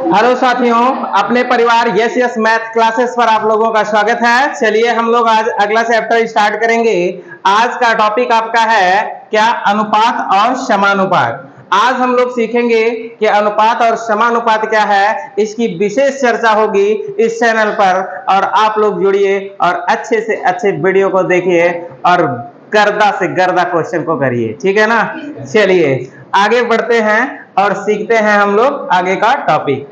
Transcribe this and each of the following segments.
Hello साथियों, अपने परिवार यस यस मैथ क्लासेस पर आप लोगों का स्वागत है। चलिए हम लोग आज अगला चैप्टर स्टार्ट करेंगे। आज का टॉपिक आपका है क्या? अनुपात और समानुपात। आज हम लोग सीखेंगे कि अनुपात और समानुपात क्या है, इसकी विशेष चर्चा होगी इस चैनल पर। और आप लोग जुड़िए और अच्छे से अच्छे वीडियो को देखिए और गर्दा से गर्दा क्वेश्चन को करिए, ठीक है ना। चलिए आगे बढ़ते हैं और सीखते हैं हम लोग आगे का टॉपिक।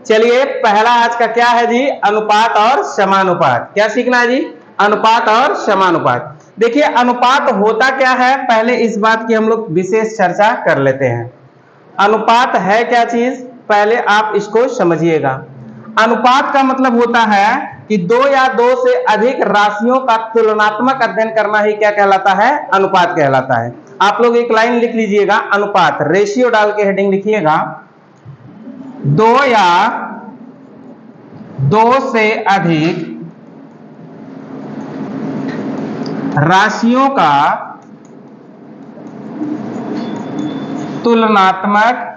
चलिए पहला आज का क्या है जी? अनुपात और समानुपात। क्या सीखना है जी? अनुपात और समानुपात। देखिए अनुपात होता क्या है, पहले इस बात की हम लोग विशेष चर्चा कर लेते हैं। अनुपात है क्या चीज, पहले आप इसको समझिएगा। अनुपात का मतलब होता है कि दो या दो से अधिक राशियों का तुलनात्मक अध्ययन करना ही क्या कहलाता है? अनुपात कहलाता है। आप लोग एक लाइन लिख लीजिएगा, अनुपात, रेशियो डाल के हेडिंग लिखिएगा। दो या दो से अधिक राशियों का तुलनात्मक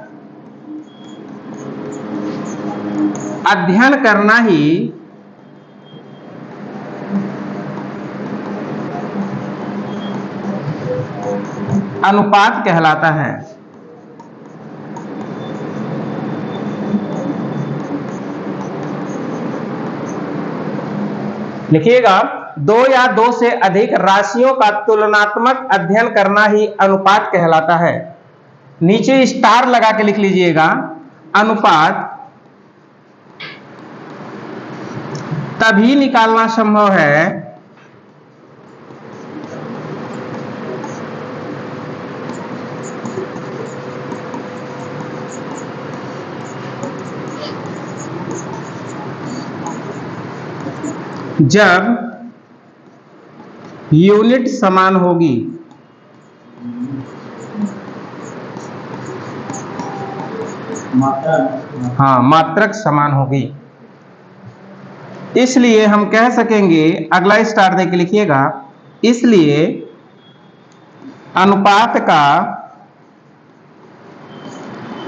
अध्ययन करना ही अनुपात कहलाता है। लिखिएगा, दो या दो से अधिक राशियों का तुलनात्मक अध्ययन करना ही अनुपात कहलाता है। नीचे स्टार लगा के लिख लीजिएगा, अनुपात तभी निकालना संभव है जब यूनिट समान होगी। हाँ, मात्रक समान होगी। इसलिए हम कह सकेंगे, अगला स्टार देके लिखिएगा, इसलिए अनुपात का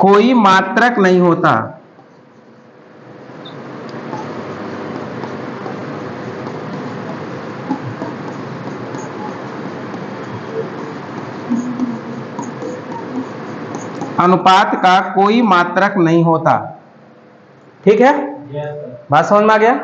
कोई मात्रक नहीं होता। अनुपात का कोई मात्रक नहीं होता। ठीक है, बात समझ में आ गया।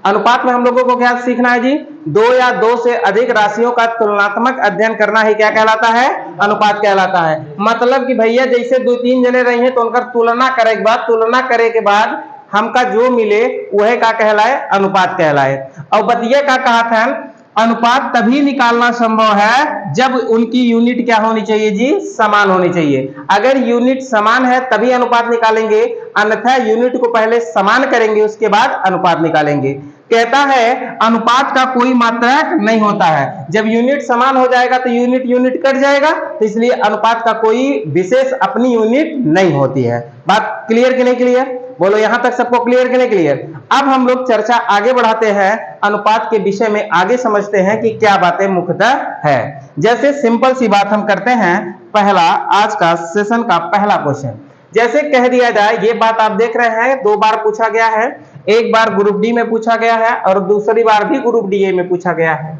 अनुपात में हम लोगों को क्या सीखना है जी? दो या दो से अधिक राशियों का तुलनात्मक अध्ययन करना ही क्या कहलाता है? अनुपात कहलाता है। मतलब कि भैया जैसे दो तीन जने रहे हैं तो उनका तुलना करे के बाद, तुलना करे के बाद हमका जो मिले वह क्या कहलाए? अनुपात कहलाए। और बतिया का कहा था, अनुपात तभी निकालना संभव है जब उनकी यूनिट क्या होनी चाहिए जी? समान होनी चाहिए। अगर यूनिट समान है तभी अनुपात निकालेंगे, अन्यथा यूनिट को पहले समान करेंगे उसके बाद अनुपात निकालेंगे। कहता है अनुपात का कोई मात्रक नहीं होता है। जब यूनिट समान हो जाएगा तो यूनिट यूनिट कट जाएगा, तो इसलिए अनुपात का कोई विशेष अपनी यूनिट नहीं होती है। बात क्लियर कि नहीं क्लियर? बोलो यहां तक सबको क्लियर कि नहीं क्लियर? अब हम लोग चर्चा आगे बढ़ाते हैं, अनुपात के विषय में आगे समझते हैं कि क्या बातें मुख्यतः है। जैसे सिंपल सी बात हम करते हैं, पहला आज का सेशन का पहला क्वेश्चन जैसे कह दिया जाए, ये बात आप देख रहे हैं दो बार पूछा गया है। एक बार ग्रुप डी में पूछा गया है और दूसरी बार भी ग्रुप डी में पूछा गया है,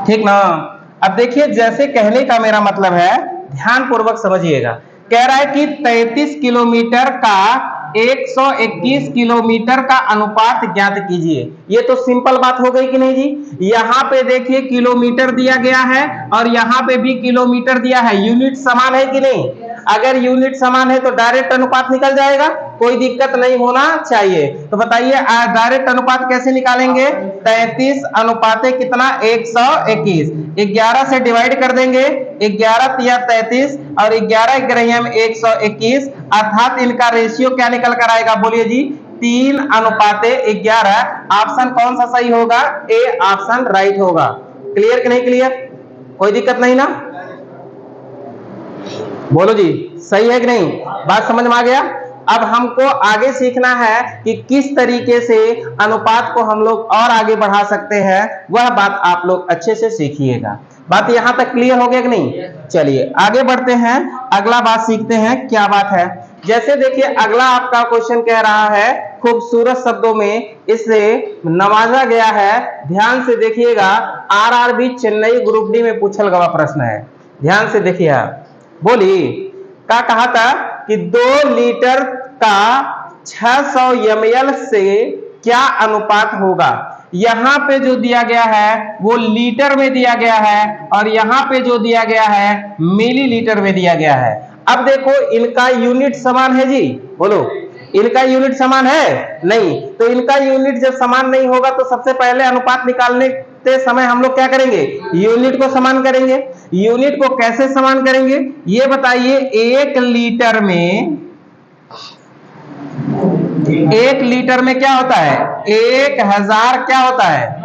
ठीक ना। अब देखिए, जैसे कहने का मेरा मतलब है, ध्यान पूर्वक समझिएगा। कह रहा है कि 33 किलोमीटर का 121 किलोमीटर का अनुपात ज्ञात कीजिए। ये तो सिंपल बात हो गई कि नहीं जी? यहाँ पे देखिए किलोमीटर दिया गया है और यहाँ पे भी किलोमीटर दिया है। यूनिट समान है कि नहीं? अगर यूनिट समान है तो डायरेक्ट अनुपात निकल जाएगा, कोई दिक्कत नहीं होना चाहिए। तो बताइए डायरेक्ट अनुपात कैसे निकालेंगे? 33 अनुपाते कितना? 121। 11 से डिवाइड कर देंगे, 11 या 33 और 11 ग्रहम 121, अर्थात इनका रेशियो क्या निकल कर आएगा? बोलिए जी, 3 अनुपाते 11। ऑप्शन कौन सा सही होगा? ए ऑप्शन राइट होगा। क्लियर कि नहीं क्लियर? कोई दिक्कत नहीं ना? बोलो जी, सही है कि नहीं? बात समझ में आ गया। अब हमको आगे सीखना है कि किस तरीके से अनुपात को हम लोग और आगे बढ़ा सकते हैं, वह बात आप लोग अच्छे से सीखिएगा। बात यहां तक क्लियर हो गया कि नहीं? चलिए आगे बढ़ते हैं। अगला बात सीखते हैं क्या बात है। जैसे देखिए अगला आपका क्वेश्चन कह रहा है, खूबसूरत शब्दों में इसे नवाजा गया है। ध्यान से देखिएगा, आरआरबी चेन्नई ग्रुप डी में पूछल गया प्रश्न है। ध्यान से देखिए आप, बोली क्या कहा था कि 2 लीटर का 600 ml से क्या अनुपात होगा। यहां पे जो दिया गया है वो लीटर में दिया गया है और यहां पे जो दिया गया है मिलीलीटर में दिया गया है। अब देखो इनका यूनिट समान है जी, बोलो इनका यूनिट समान है नहीं, तो इनका यूनिट जब समान नहीं होगा तो सबसे पहले अनुपात निकालने के समय हम लोग क्या करेंगे, यूनिट को समान करेंगे। यूनिट को कैसे समान करेंगे ये बताइए। 1 लीटर में, 1 लीटर में क्या होता है, 1000 क्या होता है,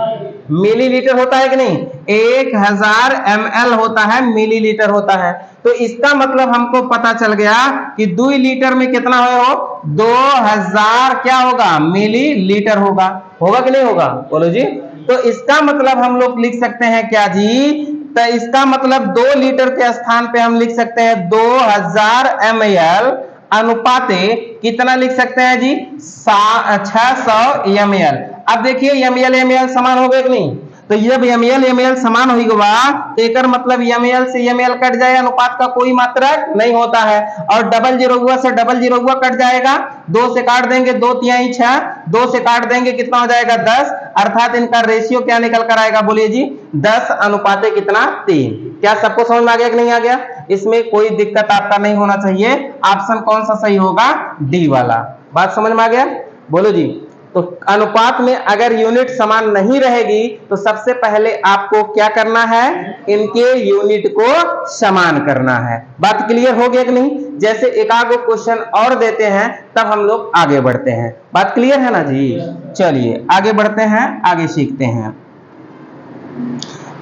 मिलीलीटर होता है कि नहीं, 1000 ml होता है, मिलीलीटर होता है। तो इसका मतलब हमको पता चल गया कि 2 लीटर में कितना हो, 2000 क्या होगा, मिलीलीटर होगा। होगा कि नहीं होगा, बोलो जी। तो इसका मतलब हम लोग लिख सकते हैं क्या जी, तो इसका मतलब 2 लीटर के स्थान पे हम लिख सकते हैं 2000 ml अनुपाते कितना लिख सकते हैं जी, 600 ml। अब देखिए ml ml समान हो गए कि नहीं, तो जब ml ml समान होगा तो एक मतलब ml से ml कट जाए, अनुपात का कोई मात्रक नहीं होता है। और डबल जीरो हुआ से डबल जीरो हुआ कट जाएगा, 2 से काट देंगे 2 तिहाई 6, 2 से काट देंगे कितना हो जाएगा 10, अर्थात इनका रेशियो क्या निकल कर आएगा, बोलिए जी 10 अनुपाते कितना 3। क्या सबको समझ में आ गया कि नहीं आ गया, इसमें कोई दिक्कत आपका नहीं होना चाहिए। ऑप्शन कौन सा सही होगा, डी वाला। बात समझ में आ गया, बोलो जी। तो अनुपात में अगर यूनिट समान नहीं रहेगी तो सबसे पहले आपको क्या करना है, इनके यूनिट को समान करना है। बात क्लियर हो गया कि नहीं। जैसे एक आगो क्वेश्चन और देते हैं तब हम लोग आगे बढ़ते हैं। बात क्लियर है ना जी। चलिए आगे बढ़ते हैं, आगे सीखते हैं।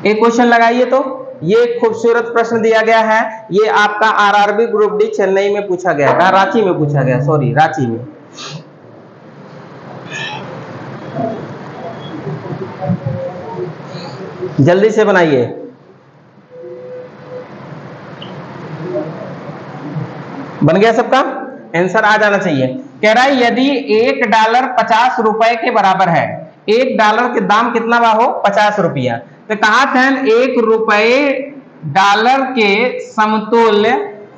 एक क्वेश्चन लगाइए। तो ये खूबसूरत प्रश्न दिया गया है, ये आपका आरआरबी ग्रुप डी चेन्नई में पूछा गया था, रांची में पूछा गया, सॉरी रांची में। जल्दी से बनाइए। बन गया सबका, आंसर आ जाना चाहिए। कह रहा है यदि $1 50 रुपए के बराबर है, $1 के दाम कितना हो, 50 रुपया, तो कहा था 1 रुपए डॉलर के समतुल्य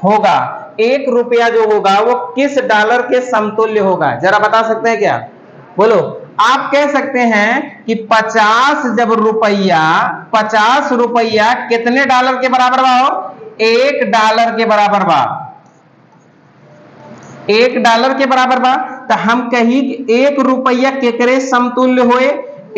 होगा। 1 रुपया जो होगा वो किस डॉलर के समतुल्य होगा, जरा बता सकते हैं क्या, बोलो। आप कह सकते हैं कि 50 जब रुपया, 50 रुपया कितने डॉलर के बराबर हो, $1 के बराबर बा, $1 के बराबर बा। तो हम कही 1 रुपया केकरे समतुल्य होए,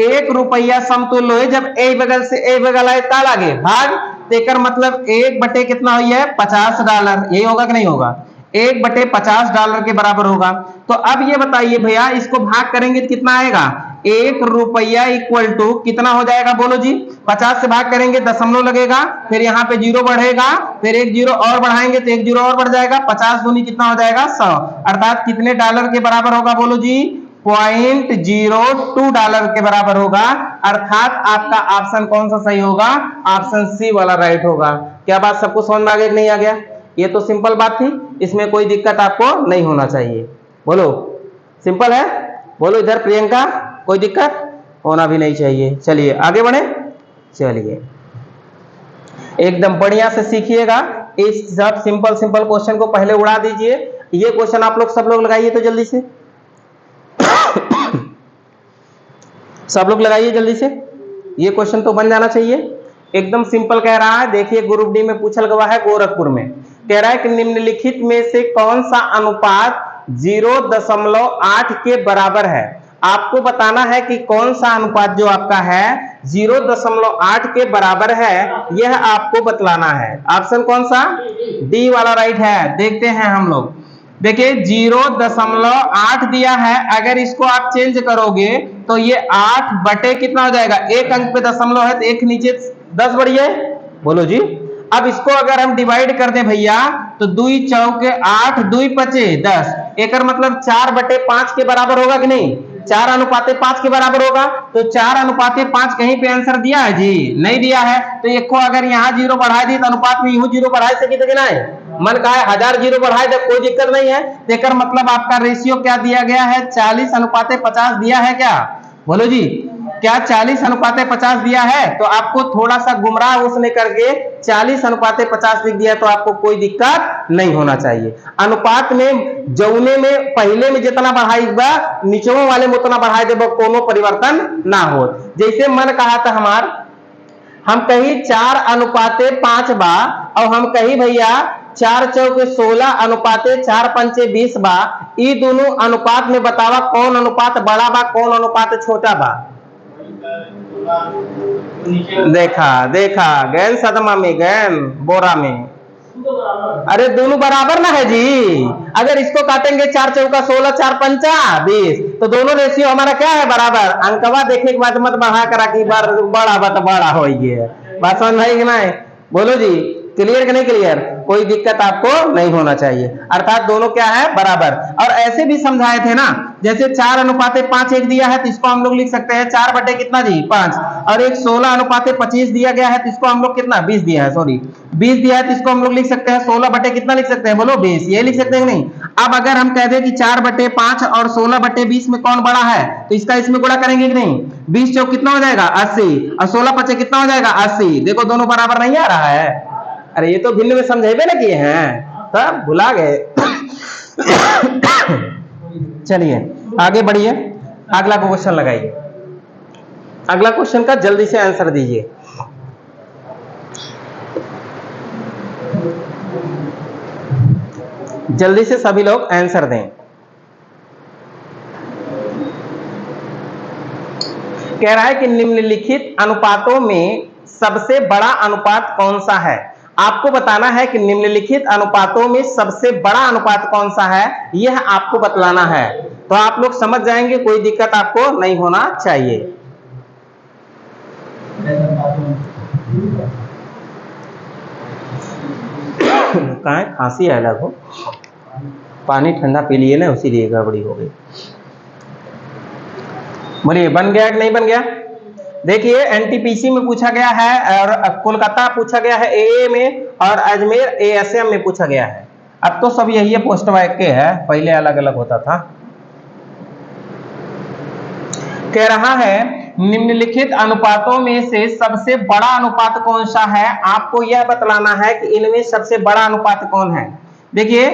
1 रुपया समतुल्य होए जब ए बगल से ए बगल आए ताल आगे भाग, तेकर मतलब 1 बटे कितना हुई है, $50। यही होगा कि नहीं होगा, 1 बटे $50 के बराबर होगा। तो अब ये बताइए भैया, इसको भाग करेंगे तो कितना आएगा, 1 रुपया इक्वल टू कितना हो जाएगा, बोलो जी। 50 से भाग करेंगे दशमलव लगेगा, फिर यहाँ पे 0 बढ़ेगा, फिर 1 0 और बढ़ाएंगे तो 1 0 और बढ़ जाएगा, 50 दूनी कितना हो जाएगा 100, अर्थात कितने डॉलर के बराबर होगा, बोलो जी 0.02 के बराबर होगा। अर्थात आपका ऑप्शन कौन सा सही होगा, ऑप्शन सी वाला राइट होगा। क्या बात सबको समझ में आ गया कि नहीं आ गया। ये तो सिंपल बात थी, इसमें कोई दिक्कत आपको नहीं होना चाहिए, बोलो सिंपल है, बोलो इधर प्रियंका, कोई दिक्कत होना भी नहीं चाहिए। चलिए आगे बढ़े, चलिए एकदम बढ़िया से सीखिएगा। इस सब सिंपल सिंपल क्वेश्चन को पहले उड़ा दीजिए। ये क्वेश्चन आप लोग सब लोग लगाइए तो जल्दी से सब लोग लगाइए जल्दी से, ये क्वेश्चन तो बन जाना चाहिए। एकदम सिंपल कह रहा है, देखिए ग्रुप डी में पूछल गया है गोरखपुर में। कह रहा है कि निम्नलिखित में से कौन सा अनुपात 0.8 के बराबर है। आपको बताना है कि कौन सा अनुपात जो आपका है 0.8 के बराबर है, यह आपको बतलाना है। ऑप्शन कौन सा, डी वाला राइट है। देखते हैं हम लोग, देखिए 0.8 दिया है, अगर इसको आप चेंज करोगे तो ये 8 बटे कितना हो जाएगा, एक अंक पे दशमलव है तो एक नीचे 10 बढ़िए, बोलो जी। अब इसको अगर हम डिवाइड कर दें भैया तो 2 चौके 8, 2 पचे 10, एक मतलब 4/5 के बराबर होगा कि नहीं, 4:5 के बराबर होगा। तो 4:5 कहीं पे आंसर दिया है जी? नहीं दिया है। तो एक को अगर यहाँ 0 बढ़ा दी तो अनुपात में यूं 0 बढ़ाए से कितना है? मन का है 1000 0 बढ़ाए तो कोई दिक्कत नहीं है। देकर मतलब आपका रेशियो क्या दिया गया है? 40:50 दिया है क्या? बोलो जी, क्या 40:50 दिया है? तो आपको थोड़ा सा गुमराह उसने करके 40:50 लिख दिया, तो आपको कोई दिक्कत नहीं होना चाहिए। अनुपात में जौने में पहले में जितना बढ़ाई बा नीचों वाले में उतना बढ़ाई दे, कोनो परिवर्तन ना हो। जैसे मन कहा था हम कही 4:5 बा और हम कही भैया 4 चौके 16 4 पंचे 20 बा। ई दोनों अनुपात में बतावा कौन अनुपात बड़ा बा कौन अनुपात छोटा बा? देखा गैन सदमा में गैन बोरा में, अरे दोनों बराबर ना है जी। अगर इसको काटेंगे 4 चौका 16 4 पंचा 20, तो दोनों रेशियो हमारा क्या है? बराबर। अंकवा देखने के बाद मत बढ़ा करा कि बड़ा बता बड़ा हो गया। बात समझ में नहीं? बोलो जी, क्लियर कि नहीं क्लियर? कोई दिक्कत आपको नहीं होना चाहिए, अर्थात दोनों क्या है? बराबर। और ऐसे भी समझाए थे ना, जैसे 4:5 एक दिया है तो इसको हम लोग लिख सकते हैं 4 बटे कितना जी? 5। और एक 16:25 दिया गया है तो इसको हम लोग कितना? 20 दिया है, सॉरी 20 दिया है तो इसको हम लोग लिख सकते हैं 16 बटे कितना लिख सकते हैं? बोलो 20, ये लिख सकते हैं नहीं? अब अगर हम कह दें कि 4/5 और 16/20 में कौन बड़ा है, तो इसका इसमें गुणा करेंगे कि नहीं? 20 चौक कितना हो जाएगा? 80, और 16 पचे कितना हो जाएगा? 80। देखो दोनों बराबर नहीं आ रहा है। अरे ये तो भिन्न में समझेबे ना किए हैं, तब भुला गए। चलिए आगे बढ़िए, अगला क्वेश्चन लगाइए। अगला क्वेश्चन का जल्दी से आंसर दीजिए। जल्दी से सभी लोग आंसर दें। कह रहा है कि निम्नलिखित अनुपातों में सबसे बड़ा अनुपात कौन सा है? आपको बताना है कि निम्नलिखित अनुपातों में सबसे बड़ा अनुपात कौन सा है, यह आपको बतलाना है। तो आप लोग समझ जाएंगे, कोई दिक्कत आपको नहीं होना चाहिए। कहाँ खांसी है लगभग, पानी ठंडा पी लिए ना, उसी लिए गड़बड़ी हो गई। बोलिए बन गया कि नहीं बन गया? देखिए एनटीपीसी में पूछा गया है और कोलकाता पूछा गया है एए में, और अजमेर एएसएम में पूछा गया है। अब तो सब यही पोस्ट वाक्य है, पहले अलग अलग होता था। कह रहा है निम्नलिखित अनुपातों में से सबसे बड़ा अनुपात कौन सा है? आपको यह बतलाना है कि इनमें सबसे बड़ा अनुपात कौन है। देखिए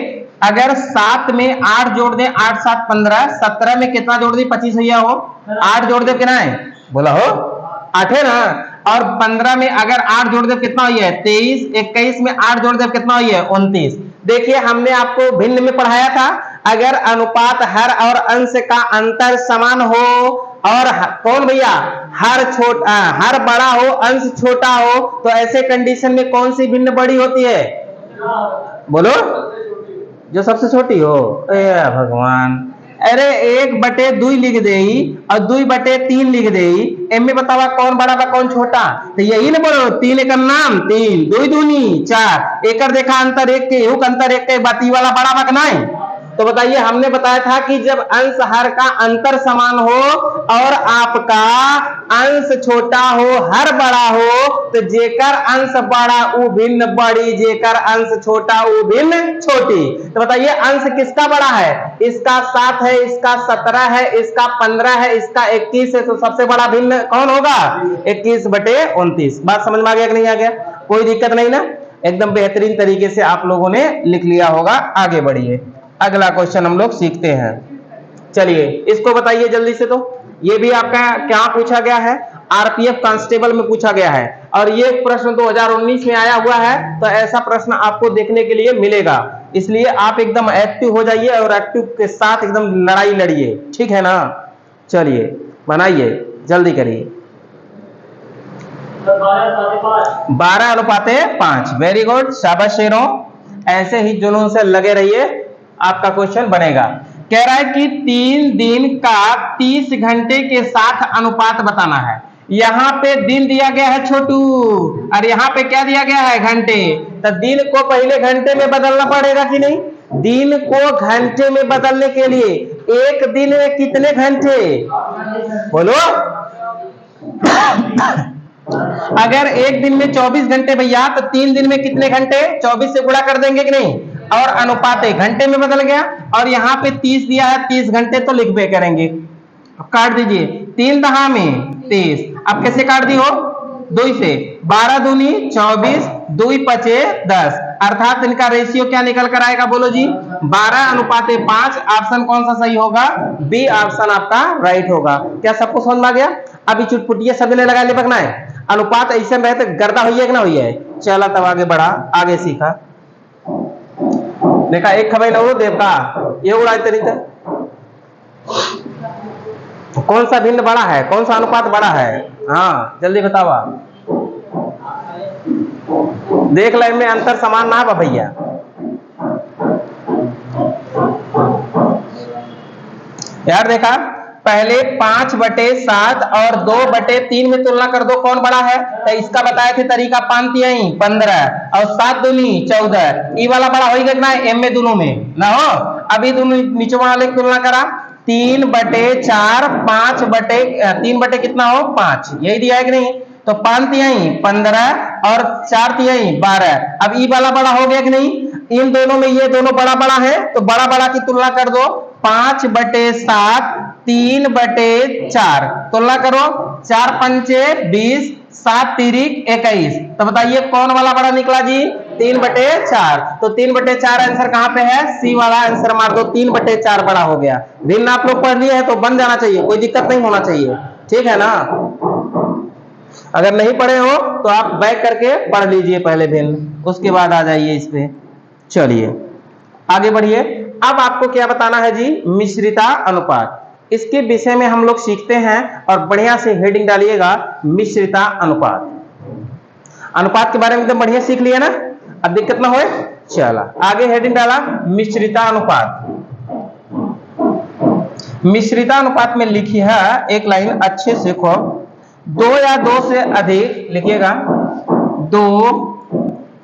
अगर 7 में 8 जोड़ दें, 8 7 15, 17 में कितना जोड़ दें? 25 भैया हो, 8 जोड़ दे कितना है? बोला हो 8 है ना। और 15 में अगर 8 जोड़ दे कितना हुई है? 23। 21 में 8 जोड़ दे कितना हुई है? 29। देखिए हमने आपको भिन्न में पढ़ाया था, अगर अनुपात हर और अंश का अंतर समान हो और कौन भैया? हर बड़ा हो अंश छोटा हो, तो ऐसे कंडीशन में कौन सी भिन्न बड़ी होती है? बोलो, जो सबसे छोटी हो। भगवान, अरे 1/2 लिख दे और 2/3 लिख दे, एम में बतावा कौन बड़ा बा कौन छोटा? तो यही ना बोलो 3 एक नाम 3, 2 दूनी 4, एक देखा अंतर 1 के, युग अंतर 1 के, बाती वाला बड़ा बा नहीं? तो बताइए, हमने बताया था कि जब अंश हर का अंतर समान हो और आपका अंश छोटा हो, हर बड़ा हो, तो जेकर अंश बड़ा उ भिन्न बड़ी, जेकर अंश छोटा उ भिन्न छोटी। तो बताइए अंश किसका बड़ा है? इसका 7 है, इसका 17 है, इसका 15 है, इसका 21 है, तो सबसे बड़ा भिन्न कौन होगा? 21/29। बात समझ में आ गया कि नहीं आ गया? कोई दिक्कत नहीं ना? एकदम बेहतरीन तरीके से आप लोगों ने लिख लिया होगा। आगे बढ़िए, अगला क्वेश्चन हम लोग सीखते हैं। चलिए इसको बताइए जल्दी से। तो ये भी आपका क्या पूछा गया है? आरपीएफ कांस्टेबल में पूछा गया है, और ये प्रश्न 2019 में आया हुआ है। तो ऐसा प्रश्न आपको देखने के लिए मिलेगा, इसलिए आप एकदम एक्टिव हो जाइए और एक्टिव के साथ एकदम लड़ाई लड़िए, ठीक है ना? चलिए बनाइए, जल्दी करिए। 12:5। वेरी गुड, शाबाश शेरों, ऐसे ही जुनून से लगे रहिए, आपका क्वेश्चन बनेगा। कह रहा है कि 3 दिन का 30 घंटे के साथ अनुपात बताना है। यहाँ पे दिन दिया गया है छोटू, और यहाँ पे क्या दिया गया है? घंटे। तो दिन को पहले घंटे में बदलना पड़ेगा कि नहीं? दिन को घंटे में बदलने के लिए एक दिन में कितने घंटे? बोलो। अगर एक दिन में 24 घंटे भैया, तो 3 दिन में कितने घंटे? 24 से गुणा कर देंगे कि नहीं? और अनुपात घंटे में बदल गया, और यहाँ पे 30 दिया है, 30 घंटे तो लिखबे करेंगे। काट दीजिए, 3 दहा में 30। अब कैसे काट दी हो? 2 से 12 दूनी 24, 2 पचे 10, अर्थात इनका रेशियो क्या निकल कर आएगा? बोलो जी, 12:5। ऑप्शन कौन सा सही होगा? बी ऑप्शन आपका राइट होगा। क्या सबको समझ में आ गया? अभी चुटपुटिया सभी ने लगा ले पकना है। अनुपात ऐसे रहे तो गर्दा हुई है कि ना हुई है? चला तब आगे बढ़ा, आगे सीखा। देखा एक खबर न देवता ये उड़ाई तरीका। कौन सा भिन्न बड़ा है? कौन सा अनुपात बड़ा है? हाँ जल्दी बताओ। देख ले में अंतर समान ना भैया। यार देखा, पहले 5/7 और 2/3 में तुलना कर दो, कौन बड़ा है? तो इसका बताया थे तरीका, 5 तिहाई 15 और 7 दूनी 14। ई वाला बड़ा होगा ना एम में दोनों में ना हो। अभी दोनों नीचे वाले की तुलना करा, 3/4 3 बटे कितना हो? 5, यही दिया है कि नहीं? तो 5 तिहाई 15 और 4 तिहाई 12। अब ई वाला बड़ा हो गया कि नहीं? इन दोनों में ये दोनों बड़ा बड़ा है, तो बड़ा बड़ा की तुलना कर दो। 5/7 3/4 तुलना करो, 4 पंचे 20, 7 तिरिक 21। तो बताइए कौन वाला बड़ा निकला जी? 3/4। तो 3/4 आंसर कहां पे है? सी वाला आंसर मार दो, 3/4 बड़ा हो गया। भिन्न आप लोग पढ़ लिए है तो बन जाना चाहिए, कोई दिक्कत नहीं होना चाहिए, ठीक है ना? अगर नहीं पढ़े हो तो आप बैक करके पढ़ लीजिए पहले भिन्न, उसके बाद आ जाइए इस पे। चलिए आगे बढ़िए। अब आपको क्या बताना है जी? मिश्रिता अनुपात। इसके विषय में हम लोग सीखते हैं, और बढ़िया से हेडिंग डालिएगा, मिश्रिता अनुपात। अनुपात के बारे में एकदम बढ़िया सीख लिया ना, अब दिक्कत ना होए। चला आगे हेडिंग डाला, मिश्रिता अनुपात। मिश्रिता अनुपात में लिखी है एक लाइन, अच्छे से खो, 2 या 2 से अधिक लिखिएगा, 2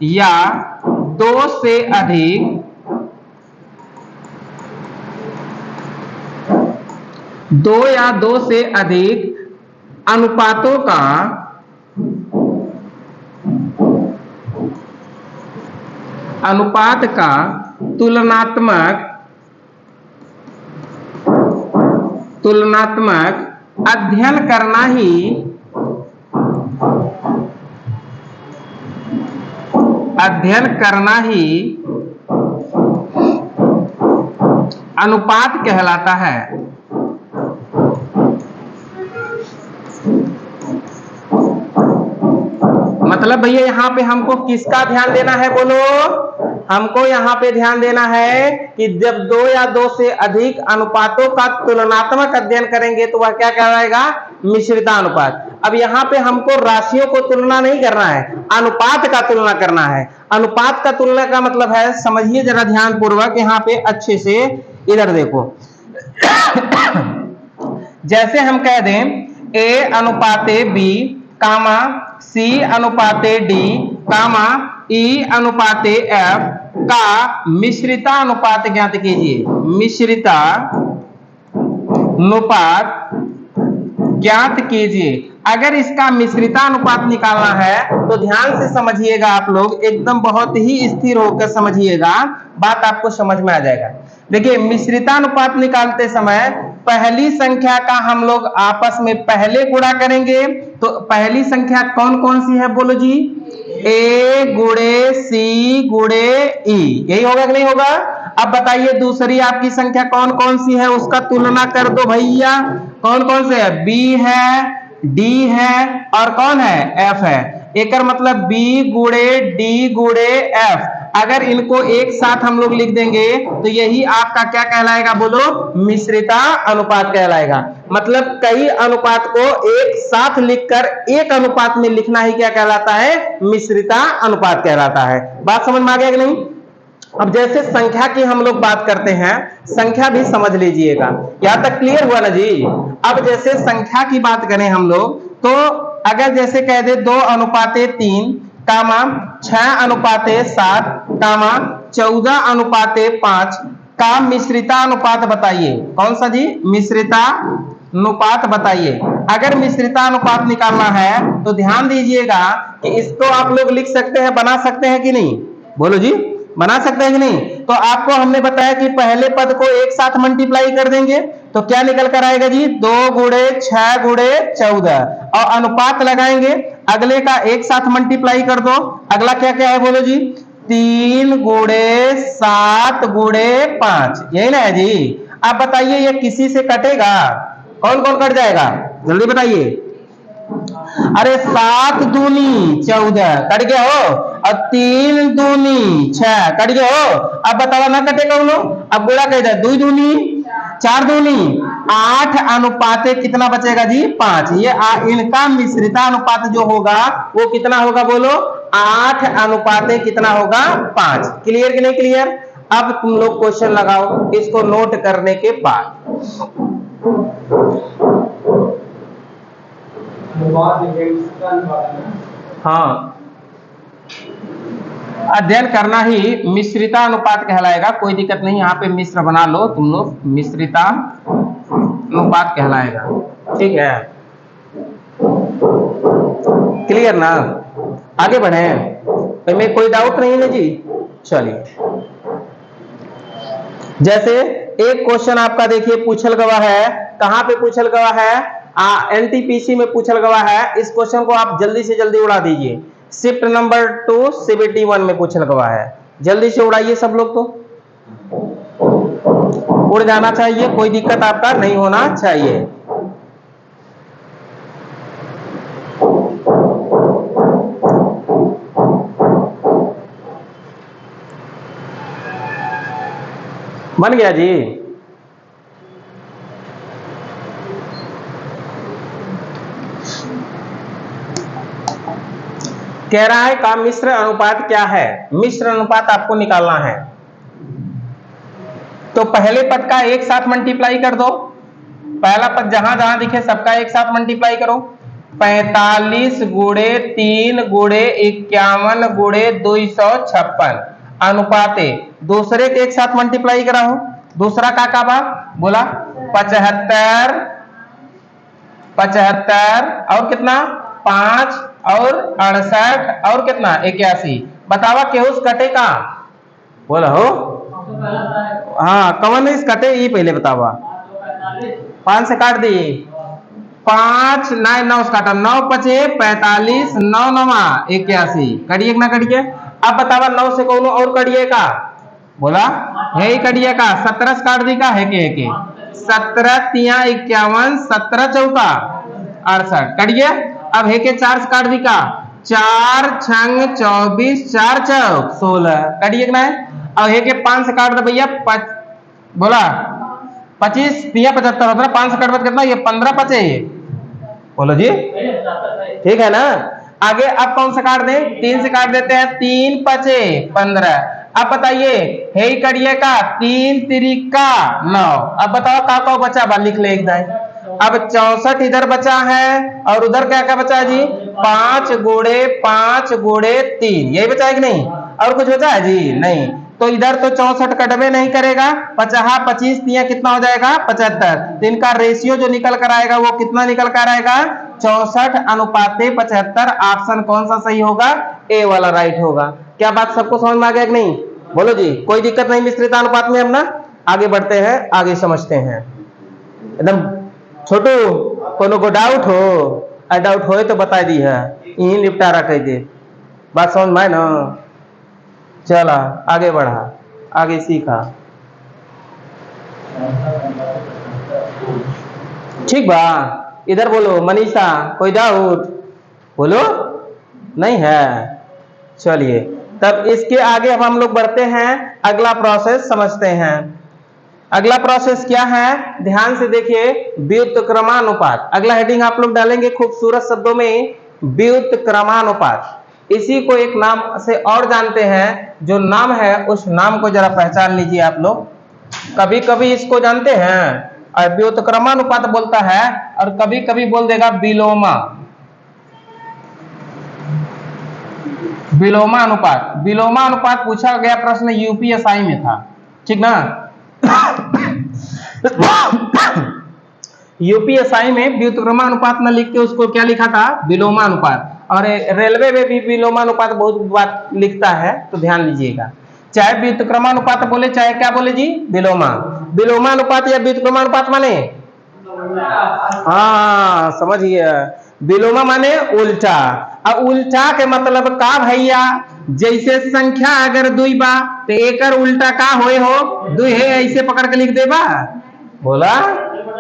या 2 से अधिक 2 या 2 से अधिक अनुपातों का तुलनात्मक अध्ययन करना ही अनुपात कहलाता है। मतलब भैया यहाँ पे हमको किसका ध्यान देना है? बोलो, हमको यहाँ पे ध्यान देना है कि जब 2 या 2 से अधिक अनुपातों का तुलनात्मक अध्ययन करेंगे तो वह क्या कहलाएगा? मिश्रिता अनुपात। अब यहाँ पे हमको राशियों को तुलना नहीं करना है, अनुपात का तुलना करना है। अनुपात का तुलना का मतलब है, समझिए जरा ध्यान पूर्वक, यहाँ पे अच्छे से इधर देखो। जैसे हम कह दें A अनुपाते B comma C अनुपाते D comma E अनुपाते F का मिश्रिता अनुपात ज्ञात कीजिए। मिश्रिता अनुपात ज्ञात कीजिए। अगर इसका मिश्रिता अनुपात निकालना है तो ध्यान से समझिएगा आप लोग, एकदम बहुत ही स्थिर होकर समझिएगा, बात आपको समझ में आ जाएगा। देखिए मिश्रिता अनुपात निकालते समय पहली संख्या का हम लोग आपस में पहले गुणा करेंगे। तो पहली संख्या कौन कौन सी है? बोलो जी, A गुणे C गुणे E, यही होगा कि नहीं होगा? अब बताइए दूसरी आपकी संख्या कौन कौन सी है, उसका तुलना कर दो भैया। कौन कौन से है? B है, D है, और कौन है? F है। एक मतलब B गुणे D गुणे F, अगर इनको एक साथ हम लोग लिख देंगे तो यही आपका क्या कहलाएगा? बोलो, मिश्रिता अनुपात कहलाएगा। मतलब कई अनुपात को एक साथ लिखकर एक अनुपात में लिखना ही क्या कहलाता है? मिश्रिता अनुपात कहलाता है। बात समझ में आ गया कि नहीं? अब जैसे संख्या की हम लोग बात करते हैं, संख्या भी समझ लीजिएगा, यहां तक क्लियर हुआ ना जी? अब जैसे संख्या की बात करें हम लोग, तो अगर जैसे कह दे 2 अनुपाते 3 कामा 6 अनुपाते 7 कामा 14 अनुपाते 5 का मिश्रितानुपात बताइए। कौन सा जी? मिश्रितानुपात बताइए। अगर मिश्रितानुपात निकालना है तो ध्यान दीजिएगा कि इसको आप लोग लिख सकते हैं, बना सकते हैं कि नहीं? बोलो जी, बना सकते हैं कि नहीं? तो आपको हमने बताया कि पहले पद को एक साथ मल्टीप्लाई कर देंगे तो क्या निकल कर आएगा जी? 2 गुणे 6 गुणे 14 और अनुपात लगाएंगे, अगले का एक साथ मल्टीप्लाई कर दो। अगला क्या क्या है बोलो जी? 3 गुणे 7 गुणे 5, यही ना है जी? आप बताइए ये किसी से कटेगा? कौन कौन कट जाएगा? जल्दी बताइए। अरे 7 दूनी 14 कट गया हो, और 3 दूनी 6 कट गया हो। अब बताओ ना कटेगा उन लोग? अब गुणा कर दे, 2 दूनी 4 दूनी 8 अनुपाते कितना बचेगा जी? 5। ये इनका मिश्रितानुपात जो होगा वो कितना होगा बोलो? 8 अनुपाते कितना होगा? 5। क्लियर कि नहीं क्लियर? अब तुम लोग क्वेश्चन लगाओ इसको नोट करने के बाद। हाँ, अध्ययन करना ही मिश्रितानुपात कहलाएगा, कोई दिक्कत नहीं। यहाँ पे मिश्र बना लो तुम लोग, मिश्रितानुपात कहलाएगा। ठीक है, क्लियर ना? आगे बढ़े, इसमें कोई डाउट नहीं है जी? चलिए, जैसे एक क्वेश्चन आपका देखिए पूछल गवा है। कहां पे पूछल गवा है? एनटीपीसी में पूछल गवा है। इस क्वेश्चन को आप जल्दी से जल्दी उड़ा दीजिए। शिफ्ट नंबर 2 सीबीटी 1 में पूछल गवा है। जल्दी से उड़ाइए सब लोग, तो उड़ जाना चाहिए, कोई दिक्कत आपका नहीं होना चाहिए। बन गया जी? कह रहा है का मिश्र अनुपात क्या है? मिश्र अनुपात आपको निकालना है तो पहले पद का एक साथ मल्टीप्लाई कर दो। पहला पद जहां जहां दिखे सबका एक साथ मल्टीप्लाई करो। 45 गुणे 3 गुणे 51 गुणे 256 अनुपाते दूसरे के एक साथ मल्टीप्लाई कराओ। दूसरा का बा बोला? 75 और कितना? 5 और 68 और कितना? 81। बतावा केहू कटे का? बोला हो? हाँ, कवन इस कटे ये पहले बतावा। 5 से काट दी, 5 9 से काटा, 9 पचे 45, 9 9 81, कटिए ना कटिए। अब बतावा 9 से कौन और कटिए का? बोला है ही कटिए का। 17 से काट दी का है के 17 तिया 51, 17 चौका 68 कटिए। अब है के 4 से काट दी का? 4 छंग 24, 4 चौक 16 कटिए ना। अब है के 5 से काट दे भैया, बोला 25 तिया 75 होता है। 5 से काट कितना? ये 15 बचे। बोलो जी, ठीक है ना? आगे अब कौन सा काट दे? 3 से काट देते हैं, 3 पचे 15। अब बताइए हे करिए का 3 तिरिका 9। अब बताओ का बचा बा? लिख ले एकदम। अब 64 इधर बचा है और उधर क्या क्या बचा है जी? 5 गुणे 5 गुणे 3, यही बचा है कि नहीं? और कुछ बचा है जी? नहीं। तो इधर तो 64 कटवे नहीं करेगा। 50 25 तिया कितना हो जाएगा? 75। तो इनका रेशियो जो निकल कर आएगा वो कितना निकल कर आएगा? 64 अनुपाते 75। ऑप्शन कौन सा सही होगा? ए वाला राइट होगा। क्या बात सबको समझ में आ गया कि नहीं? बोलो जी, कोई दिक्कत नहीं मिश्रित अनुपात में। हम ना आगे बढ़ते हैं, आगे समझते हैं। एकदम छोटू कोनो को डाउट हो? डाउट हो तो बता दी है, यही निपटारा कर दे। बात समझ में आए ना? चला आगे बढ़ा, आगे सीखा। ठीक बा? इधर बोलो मनीषा, कोई डाउट? बोलो नहीं है? चलिए तब इसके आगे अब हम लोग बढ़ते हैं, अगला प्रोसेस समझते हैं। अगला प्रोसेस क्या है? ध्यान से देखिए, व्युत्क्रमानुपात। अगला हेडिंग आप लोग डालेंगे खूबसूरत शब्दों में, व्युत्क्रमानुपात। इसी को एक नाम से और जानते हैं, जो नाम है उस नाम को जरा पहचान लीजिए आप लोग। कभी कभी इसको जानते हैं और व्युत्क्रमानुपात बोलता है, और कभी कभी बोल देगा विलोमा। विलोमानुपात। विलोमानुपात पूछा गया प्रश्न यूपीएसआई में था, ठीक ना? यूपीएसआई में व्युत्क्रमानुपात न लिख के उसको क्या लिखा था, विलोमानुपात। और रेलवे में भी विलोमानुपात बहुत बात लिखता है, तो ध्यान लीजिएगा। चाहे व्युत्क्रमानुपात बोले चाहे क्या बोले जी, विलोमा। विलोमानुपात या व्युत्क्रमानुपात माने, हाँ समझ गया, विलोमा माने उल्टा। अब उल्टा के मतलब का भैया, जैसे संख्या अगर दुई बा तो एकर उल्टा का होए हो, दुई है ऐसे पकड़ के लिख देबा, बोला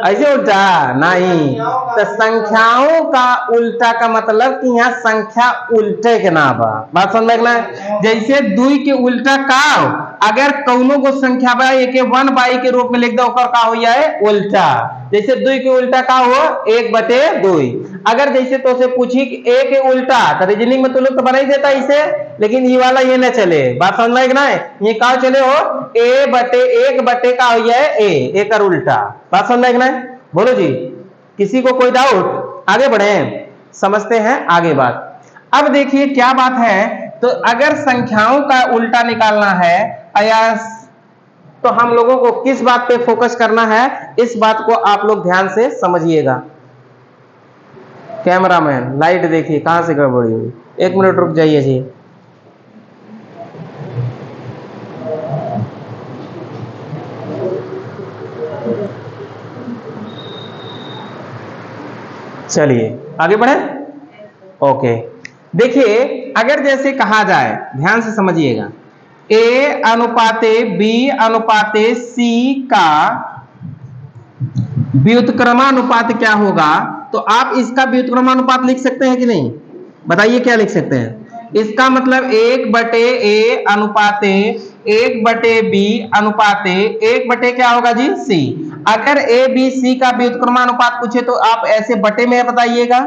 ऐसे उल्टा नहीं। तो संख्याओं का उल्टा का मतलब कि यहाँ संख्या उल्टे के ना बा, बात समझ में। जैसे दुई के उल्टा का, अगर कौनो को संख्या बा एक 1/2 के रूप में लिख दो, का हो जाए उल्टा। जैसे दुई के उल्टा का हो 1/2। अगर जैसे तो से पूछी कि ए के उल्टा, तो रीजनिंग में तो लोग तो बना ही देता इसे, लेकिन ये वाला ये न चले, बात समझ में ना। ये का चले हो, A/1 का हो जाए ए, एक उल्टा, बात समझ में ना। बोलो जी, किसी को कोई डाउट, आगे बढ़े, समझते हैं आगे बात। अब देखिए क्या बात है, तो अगर संख्याओं का उल्टा निकालना है या, तो हम लोगों को किस बात पे फोकस करना है, इस बात को आप लोग ध्यान से समझिएगा। कैमरामैन लाइट देखिए कहां से गड़बड़ी हुई, 1 मिनट रुक जाइए जी। चलिए आगे बढ़े, ओके। देखिए अगर जैसे कहा जाए, ध्यान से समझिएगा, A अनुपाते B अनुपाते C का व्युत्क्रमानुपात क्या होगा, तो आप इसका व्युत्क्रमानुपात लिख सकते हैं कि नहीं, बताइए क्या लिख सकते हैं। इसका मतलब 1/A अनुपाते 1/B अनुपाते 1/ क्या होगा जी, C। अगर A B C का व्युत्क्रमानुपात पूछे तो आप ऐसे बटे में बताइएगा,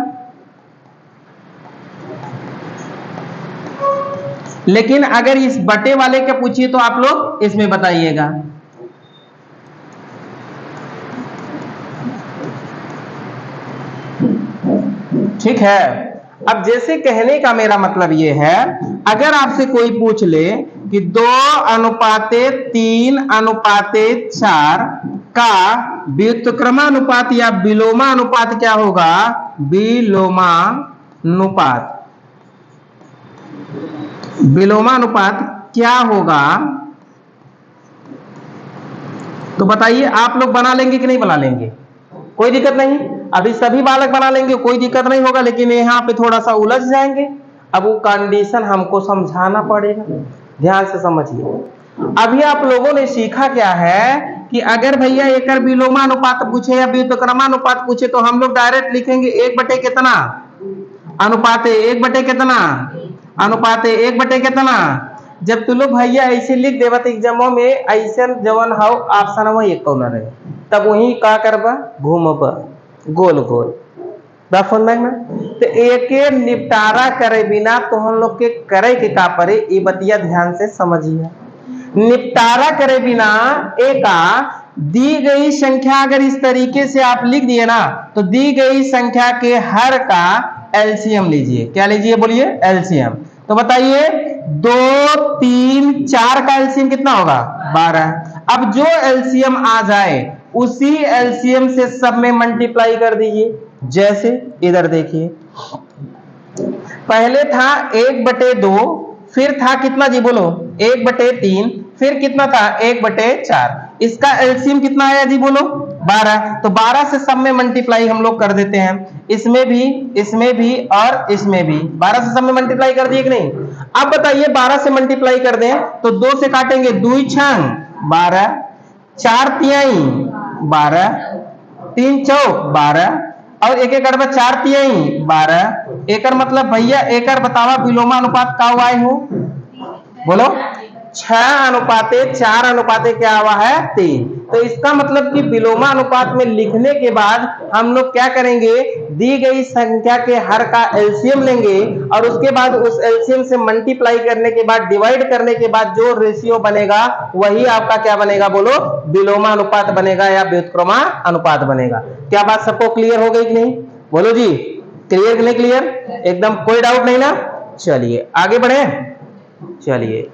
लेकिन अगर इस बटे वाले का पूछिए तो आप लोग इसमें बताइएगा। ठीक है। अब जैसे कहने का मेरा मतलब ये है, अगर आपसे कोई पूछ ले कि 2:3:4 का व्युत्क्रमानुपात या विलोमानुपात क्या होगा, विलोमानुपात, विलोमानुपात क्या होगा, तो बताइए आप लोग बना लेंगे कि नहीं बना लेंगे, कोई दिक्कत नहीं। अभी सभी बालक बना लेंगे, कोई दिक्कत नहीं होगा, लेकिन यहाँ पे थोड़ा सा उलझ जाएंगे। अब वो कंडीशन हमको समझाना पड़ेगा, ध्यान से समझिए। अभी आप लोगों ने सीखा क्या है कि अगर भैया एक विलोमानुपात पूछे या व्युत्क्रमानुपात पूछे तो हम लोग डायरेक्ट लिखेंगे 1/, कितना अनुपाते 1/, कितना अनुपाते 1/, कितना। जब तू लोग भैया ऐसे लिख देवा तो एग्जामों में ऐसा जवन हो ऑप्शन वो एक कौन रहे, तब वही का करबा, घूमबा गोल गोल, बात समझ में। तो एक निपटारा करे बिना तो हम लोग के करे के का परे, ये बतिया ध्यान से समझिए। निपटारा करे बिना एका दी गई संख्या अगर इस तरीके से आप लिख दिए ना, तो दी गई संख्या के हर का एलसीएम लीजिए। क्या लीजिए बोलिए, एलसीएम। तो बताइए 2 3 4 का एलसीएम कितना होगा, 12। अब जो एलसीएम आ जाए उसी एलसीएम से सब में मल्टीप्लाई कर दीजिए। जैसे इधर देखिए, पहले था 1/2, फिर था कितना जी बोलो 1/3, फिर कितना था 1/4। इसका एलसीएम कितना आया जी बोलो 12। तो 12 से सब में मल्टीप्लाई हम लोग कर देते हैं, इसमें भी और इसमें भी 12 से सब में मल्टीप्लाई कर दिए कि नहीं। अब बताइए 12 से मल्टीप्लाई कर दें तो 2 से काटेंगे, 2 छंग 12, 4 तिहाई 12, 3 चौक 12, और एक एक 4 तिहाई 12। एक मतलब भैया एक बतावा विलोमानुपात का हुआ है, बोलो 6:4 अनुपाते क्या हुआ है, 3। तो इसका मतलब कि विलोमानुपात में लिखने के बाद हम लोग क्या करेंगे, दी गई संख्या के हर का एलसीएम लेंगे और उसके बाद उस एलसीएम से मल्टीप्लाई करने के बाद डिवाइड करने के बाद जो रेशियो बनेगा वही आपका क्या बनेगा, बोलो विलोमानुपात बनेगा या व्युत्क्रमानुपात बनेगा। क्या बात सबको क्लियर हो गई कि नहीं, बोलो जी क्लियर कि नहीं क्लियर, एकदम कोई डाउट नहीं ना। चलिए आगे बढ़े, चलिए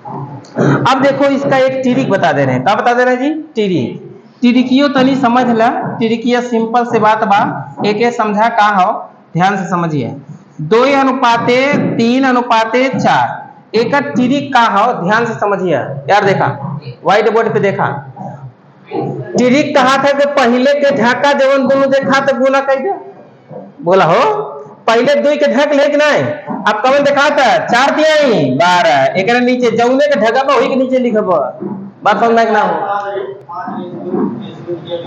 अब देखो इसका एक टिरिक बता दे रहे हैं। क्या बता दे रहे हैं जी? टिरिक। टिरिकियो तनी समझ ला। टिरिकिया सिंपल से बात बा, एक समझा का हो, ध्यान से समझिए। 2:3:4 एक टिरिक का हो, ध्यान से समझिए यार। देखा व्हाइट बोर्ड पे देखा, टिरिक कहा था कि पहले के ढाका जवन दोनों देखा तो गुना कह दे, बोला हो पहले 2 के ढक ले कि नहीं। अब कवन देखा था 4 तिहाई 12, एक नीचे जौने के ढका वही के नीचे लिखब, बात समझ में ना हो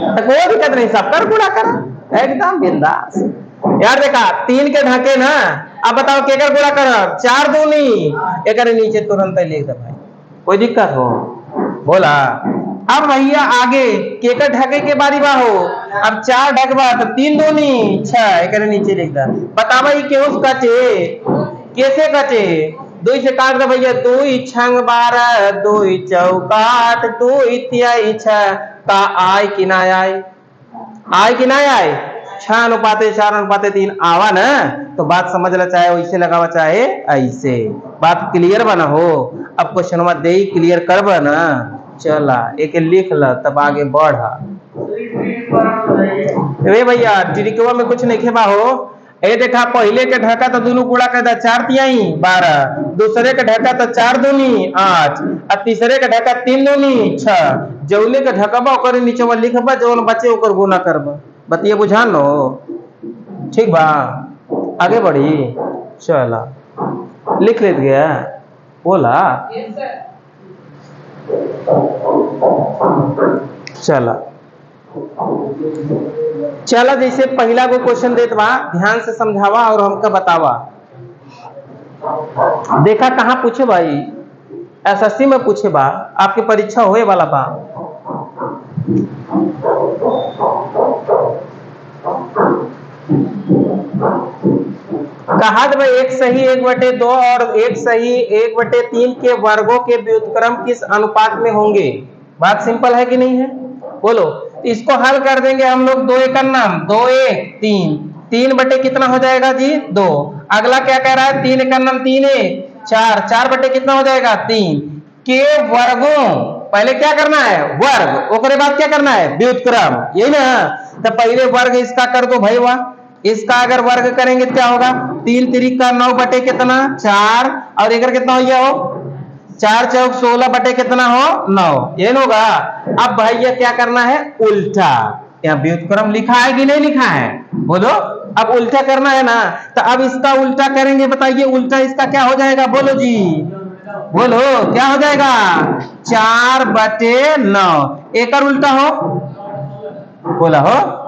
तो कोई दिक्कत नहीं, सब कर गुणा कर एकदम बिंदास यार। देखा 3 के ढके ना, अब बताओ केकर गुणा कर 4 दूनी, एक नीचे तुरंत लिख दे भाई, कोई दिक्कत हो बोला। अब भैया आगे केकर ढके के बारी बा हो, अब 4 ढकबा तो 3 दूनी 6, एक नीचे लिख दे। बतावा ये केहू कटे, कैसे कटे? 2 से काट दे भैया, 2 छंग 12, 2 चौका 8, 2 तिहाई 6 का आय कि ना आय? आय कि ना आय? 6:4:3 आवा ना, तो बात समझ ला, चाहे वैसे लगावा चाहे ऐसे, बात क्लियर बना हो। अब क्वेश्चन दे क्लियर करब ना, चला एक लिख ल तब आगे बढ़ा। रे भैया टिरिकवा में कुछ नहीं खेबा हो। ए देखा पहले के ढका तो दोनों गुणा कर 4 तिहाई 12, दूसरे के ढका तो 4 दूनी 8, और तीसरे के ढका 3 दूनी 6, जौने के ढकबा ओकर नीचे लिखबा, जौन बचे ओकर गुना करबा। बतिया बुझा लो, ठीक बा? आगे बढ़ी, चला लिख लेत गया, बोला चला चला। जैसे पहला को क्वेश्चन देत बा, ध्यान से समझावा और हमका बतावा। देखा कहाँ पूछे भाई? एसएससी में पूछे बा, आपकी परीक्षा होए वाला बा। कहा भाई 1 सही 1/2 और 1 सही 1/3 के वर्गों के व्युत्क्रम किस अनुपात में होंगे? बात सिंपल है कि नहीं है? बोलो। इसको हल कर देंगे हम लोग, 2 1 2 1 3, 3 बटे कितना हो जाएगा जी? 2। अगला क्या कह रहा है? 3 1 3 1 4, 4 बटे कितना हो जाएगा? 3 के वर्गों, पहले क्या करना है? वर्ग, उसके बाद क्या करना है? व्युत्क्रम, यही ना। तो पहले वर्ग इसका कर दो भाई, वाह। इसका अगर वर्ग करेंगे क्या होगा? 3 3 का 9 बटे कितना? 4, और एक कितना हो गया हो? 4 चौक 16 बटे कितना हो? 9, ये होगा। अब भैया क्या करना है? उल्टा। यहाँ व्युत्क्रम लिखा है कि नहीं लिखा है? बोलो। अब उल्टा करना है ना, तो अब इसका उल्टा करेंगे, बताइए उल्टा इसका क्या हो जाएगा? बोलो जी, बोलो क्या हो जाएगा? 4/9। एक और उल्टा हो, बोला हो।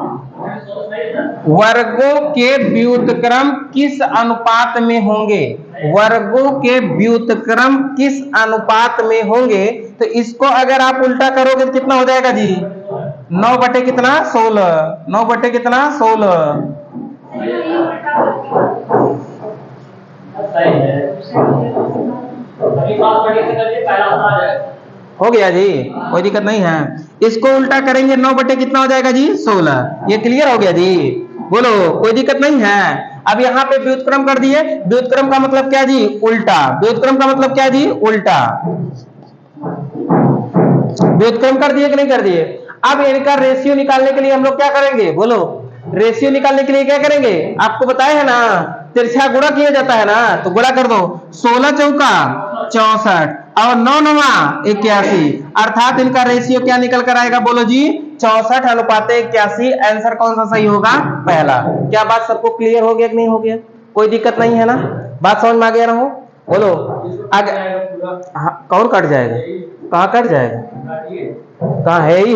वर्गों के व्युत्क्रम किस अनुपात में होंगे? वर्गों के व्युत्क्रम किस अनुपात में होंगे? तो इसको अगर आप उल्टा करोगे तो कितना हो जाएगा जी? 9 बटे कितना? 16, 9 बटे कितना? 16। हो गया जी, कोई दिक्कत नहीं है। इसको उल्टा करेंगे 9 बटे कितना हो जाएगा जी? 16। ये क्लियर हो गया जी? बोलो, कोई दिक्कत नहीं है। अब यहाँ पे व्युत्क्रम कर दिए। व्युत्क्रम का मतलब क्या जी? उल्टा। व्युत्क्रम का मतलब क्या जी? उल्टा। व्युत्क्रम कर दिए कि नहीं कर दिए? अब इनका रेशियो निकालने के लिए हम लोग क्या करेंगे? बोलो। रेशियो निकालने के लिए क्या करेंगे? आपको बताया है ना, तिरछा गुणा किया जाता है ना, तो गुणा कर दो। 16 चौका 64 और 9 9 81, अर्थात इनका रेशियो क्या निकल कर आएगा? बोलो जी, 64:81। आंसर कौन सा सही होगा? पहला। क्या बात सबको क्लियर हो गया कि नहीं हो गया? कोई दिक्कत नहीं है ना? बात समझ में आ गया ना? हो बोलो आगे। कौन कट जाएगा? कहाँ कट जाएगा? कहाँ है ही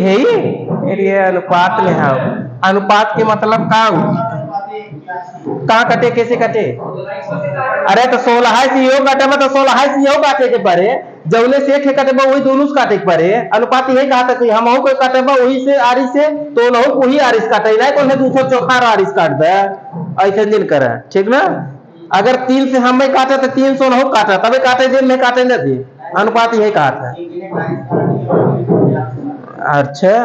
ये अनुपात में है। अनुपात के मतलब कहाँ कटे, कैसे कटे? अरे तो 16 से यो काटे, तो 16 से यो काटे के परे, जौने से कटे वही दोनों से काटे के परे। अनुपात यही कहा था कि हम कोई काटे वही से आरिस से, तो न वही आरिस काटे ना, तो दूसरा चौखा आरिस काट दे, ऐसे दिन करे, ठीक ना? अगर 3 से हम काटे तो 300 न काटा, तभी काटे दिन में काटे न दी। अनुपात यही कहा था। अच्छा,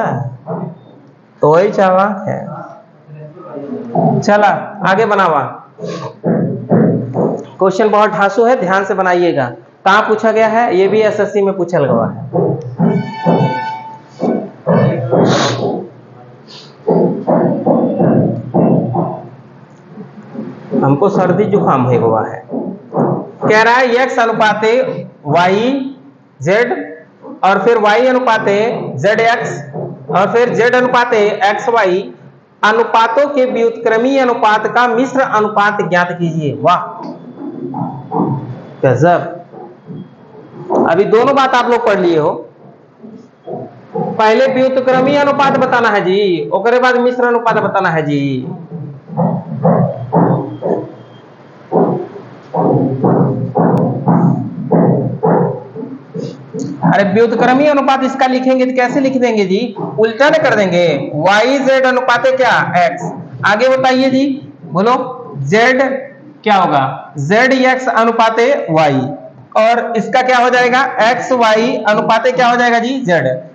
तो वही चालाक है। चला आगे बनावा। क्वेश्चन बहुत ढांसू है, ध्यान से बनाइएगा। कहाँ पूछा गया है? ये भी एसएससी में पूछा हुआ है। हमको सर्दी जुकाम हुआ है। कह रहा है x अनुपाते y z और फिर y अनुपाते z x और फिर z अनुपाते x y अनुपातों के व्युत्क्रमी अनुपात का मिश्र अनुपात ज्ञात कीजिए। वाह गजब। अभी दोनों बात आप लोग पढ़ लिए हो। पहले व्युत्क्रमी अनुपात बताना है जी, उसके बाद मिश्र अनुपात बताना है जी। अरे व्युत्क्रमी अनुपात इसका लिखेंगे तो कैसे लिख देंगे जी? उल्टा नहीं कर देंगे। y z अनुपाते क्या x। आगे बताइए जी, बोलो z क्या होगा? z x अनुपाते y और इसका क्या हो जाएगा? x y अनुपाते क्या हो जाएगा जी? z।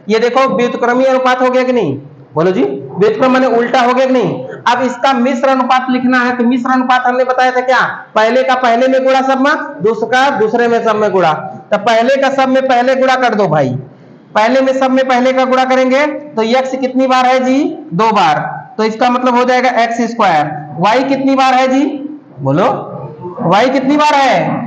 ये देखो व्युत्क्रमी अनुपात हो गया कि नहीं? बोलो जी, व्युत्क्रम माने उल्टा हो गया कि नहीं? अब इसका मिश्र अनुपात लिखना है तो मिश्र अनुपात हमने बताया था क्या? पहले का पहले में गुणा सब में, दूसरा दूसरे में सब में गुणा। तो पहले का सब में पहले गुणा कर दो भाई। पहले में सब में पहले का गुणा करेंगे तो x कितनी बार है जी? 2 बार। तो इसका मतलब हो जाएगा x स्क्वायर। y कितनी बार है जी? बोलो y कितनी बार है?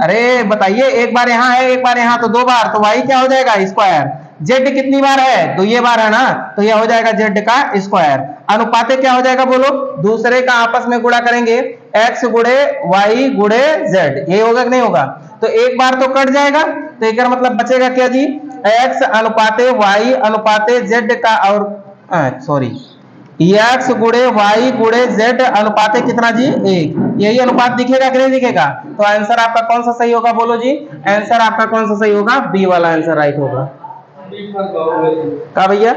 अरे बताइए, एक बार यहाँ है एक बार यहाँ, तो 2 बार, तो y क्या हो जाएगा? स्क्वायर। z कितनी बार है? तो ये बार है ना, तो यह हो जाएगा z का स्क्वायर। अनुपाते क्या हो जाएगा? बोलो दूसरे का आपस में गुणा करेंगे, x गुणे y गुणे z। ये होगा कि नहीं होगा? तो एक बार तो कट जाएगा, तो एक मतलब बचेगा क्या जी? x अनुपाते y अनुपाते z का, और सॉरी x गुणे y गुणे z अनुपाते कितना जी? 1। यही अनुपात दिखेगा कि नहीं दिखेगा? तो आंसर आपका कौन सा सही होगा? बोलो जी, आंसर आपका कौन सा सही होगा? बी वाला आंसर राइट होगा। क्या भैया?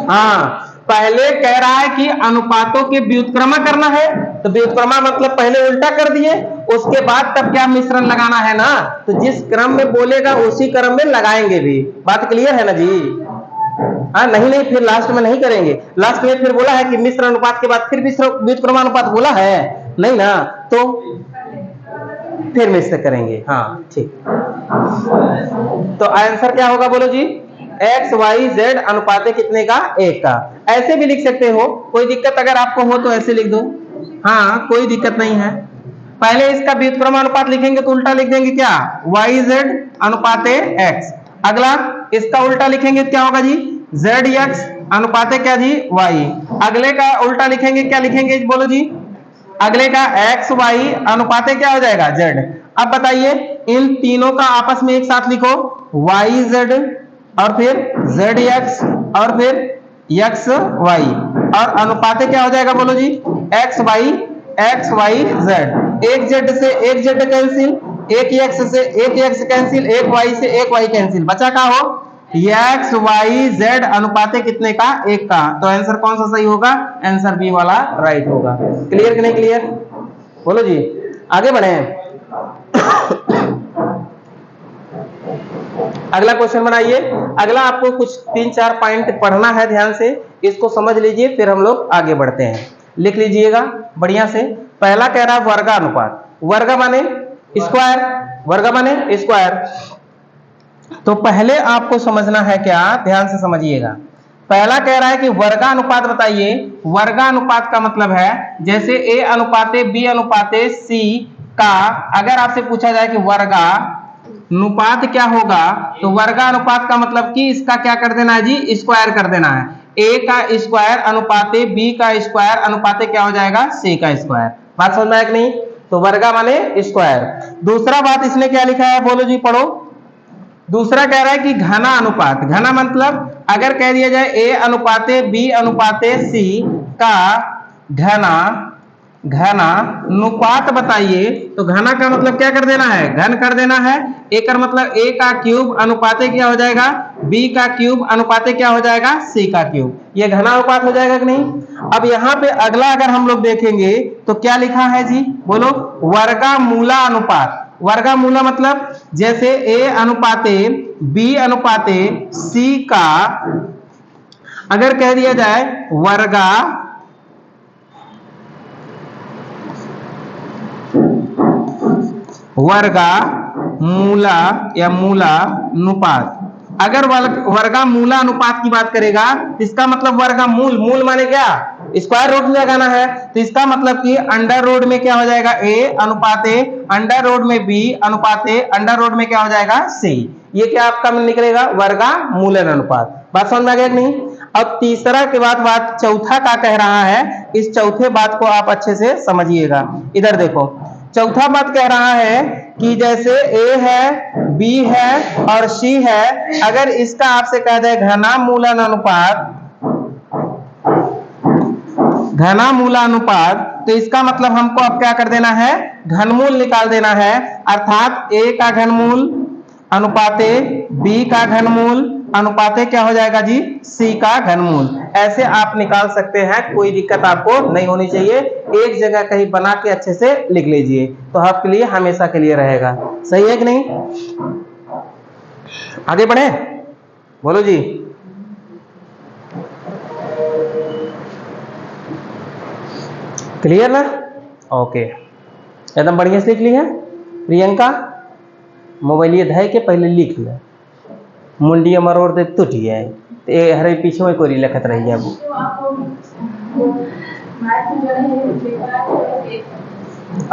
हाँ, पहले कह रहा है कि अनुपातों के व्युत्क्रमा करना है, तो व्युत्क्रमा मतलब पहले उल्टा कर दिए, उसके बाद तब क्या मिश्रण लगाना है ना। तो जिस क्रम में बोलेगा उसी क्रम में लगाएंगे भी। बात क्लियर है ना जी? हाँ, नहीं फिर लास्ट में नहीं करेंगे। लास्ट में फिर बोला है कि मिश्र अनुपात के बाद फिर व्युत्क्रमानुपात बोला है नहीं ना, तो फिर मिश्र करेंगे। हाँ ठीक। तो आंसर क्या होगा? बोलो जी, x y z अनुपाते कितने का? 1 का। ऐसे भी लिख सकते हो, कोई दिक्कत अगर आपको हो तो ऐसे लिख दो। हाँ कोई दिक्कत नहीं है। पहले इसका व्युत्क्रमानुपात लिखेंगे तो उल्टा लिख देंगे क्या? y z अनुपाते x। अगला इसका उल्टा लिखेंगे क्या होगा जी? z x अनुपाते क्या जी? y। अगले का उल्टा लिखेंगे क्या लिखेंगे? बोलो जी, अगले का x y अनुपाते क्या हो जाएगा? z। अब बताइए इन तीनों का आपस में एक साथ लिखो, y z और फिर z x और फिर x y और अनुपाते क्या हो जाएगा? बोलो जी, x y z। एक z से एक z कैंसिल, एक x से एक x कैंसिल, एक y से एक y कैंसिल, बचा का हो x y z अनुपाते कितने का? 1 का। तो आंसर कौन सा सही होगा? आंसर बी वाला राइट होगा। क्लियर कि नहीं क्लियर? बोलो जी, आगे बढ़े। अगला क्वेश्चन बनाइए। अगला आपको कुछ 3-4 पॉइंट पढ़ना है, ध्यान से इसको समझ लीजिए, फिर हम लोग आगे बढ़ते हैं। लिख लीजिएगा बढ़िया से। पहला कह रहा है वर्गानुपात। वर्ग माने स्क्वायर, वर्ग माने स्क्वायर। तो पहले आपको समझना है क्या? ध्यान से समझिएगा। पहला कह रहा है कि वर्गानुपात बताइए। वर्गानुपात का मतलब है जैसे a अनुपाते b अनुपाते c का अगर आपसे पूछा जाए कि वर्गानुपात क्या होगा, तो वर्गानुपात का मतलब कि इसका क्या कर देना है जी? स्क्वायर कर देना है। a का स्क्वायर अनुपाते b का स्क्वायर अनुपाते क्या हो जाएगा? c का स्क्वायर। बात समझ में आया कि नहीं? तो वर्गा माने स्क्वायर। दूसरा बात इसने क्या लिखा है? बोलो जी, पढ़ो। दूसरा कह रहा है कि घना अनुपात। घना मतलब अगर कह दिया जाए a अनुपाते b अनुपाते c का घनानुपात बताइए, तो घना का मतलब क्या कर देना है? घन कर देना है। एक मतलब a का क्यूब अनुपाते क्या हो जाएगा? b का क्यूब अनुपाते क्या हो जाएगा? c का क्यूब। ये घना अनुपात हो जाएगा कि नहीं? अब यहाँ पे अगला अगर हम लोग देखेंगे तो क्या लिखा है जी? बोलो, वर्गामूला अनुपात। वर्गामूला मतलब जैसे a अनुपाते b अनुपाते c का अगर कह दिया जाए वर्गा मूला या मूलानुपात। अगर वर्गा मूलानुपात की बात करेगा तो इसका मतलब वर्गा मूल, मूल माने क्या, स्क्वायर रूट में लगाना है, तो इसका मतलब कि अंडर रूट में क्या हो जाएगा a अनुपात a, अंडर रूट में b अनुपात a, अंडर रूट में क्या हो जाएगा c। ये क्या आपका निकलेगा वर्गा मूलन अनुपात। बात समझ में आ गया कि नहीं। अब तीसरा के बाद बात चौथा का कह रहा है, इस चौथे बात को आप अच्छे से समझिएगा। इधर देखो, चौथा बात कह रहा है कि जैसे a है, b है और c है, अगर इसका आपसे कह दे घना मूलन अनुपात, घना मूलानुपात, तो इसका मतलब हमको अब क्या कर देना है, घनमूल निकाल देना है। अर्थात a का घनमूल अनुपाते b का घनमूल अनुपाते क्या हो जाएगा जी, c का घनमूल। ऐसे आप निकाल सकते हैं, कोई दिक्कत आपको नहीं होनी चाहिए। एक जगह कहीं बना के अच्छे से लिख लीजिए तो आपके लिए हमेशा के लिए रहेगा। सही है कि नहीं। आगे बढ़े, बोलो जी। क्लियर ना, ओके, एकदम बढ़िया से लिख ली है। प्रियंका मोबाइल ये धय के पहले लिख ले, मुंडिया मरोड़ दे टूटी है, हरे पीछे में कोई लिखत रही है।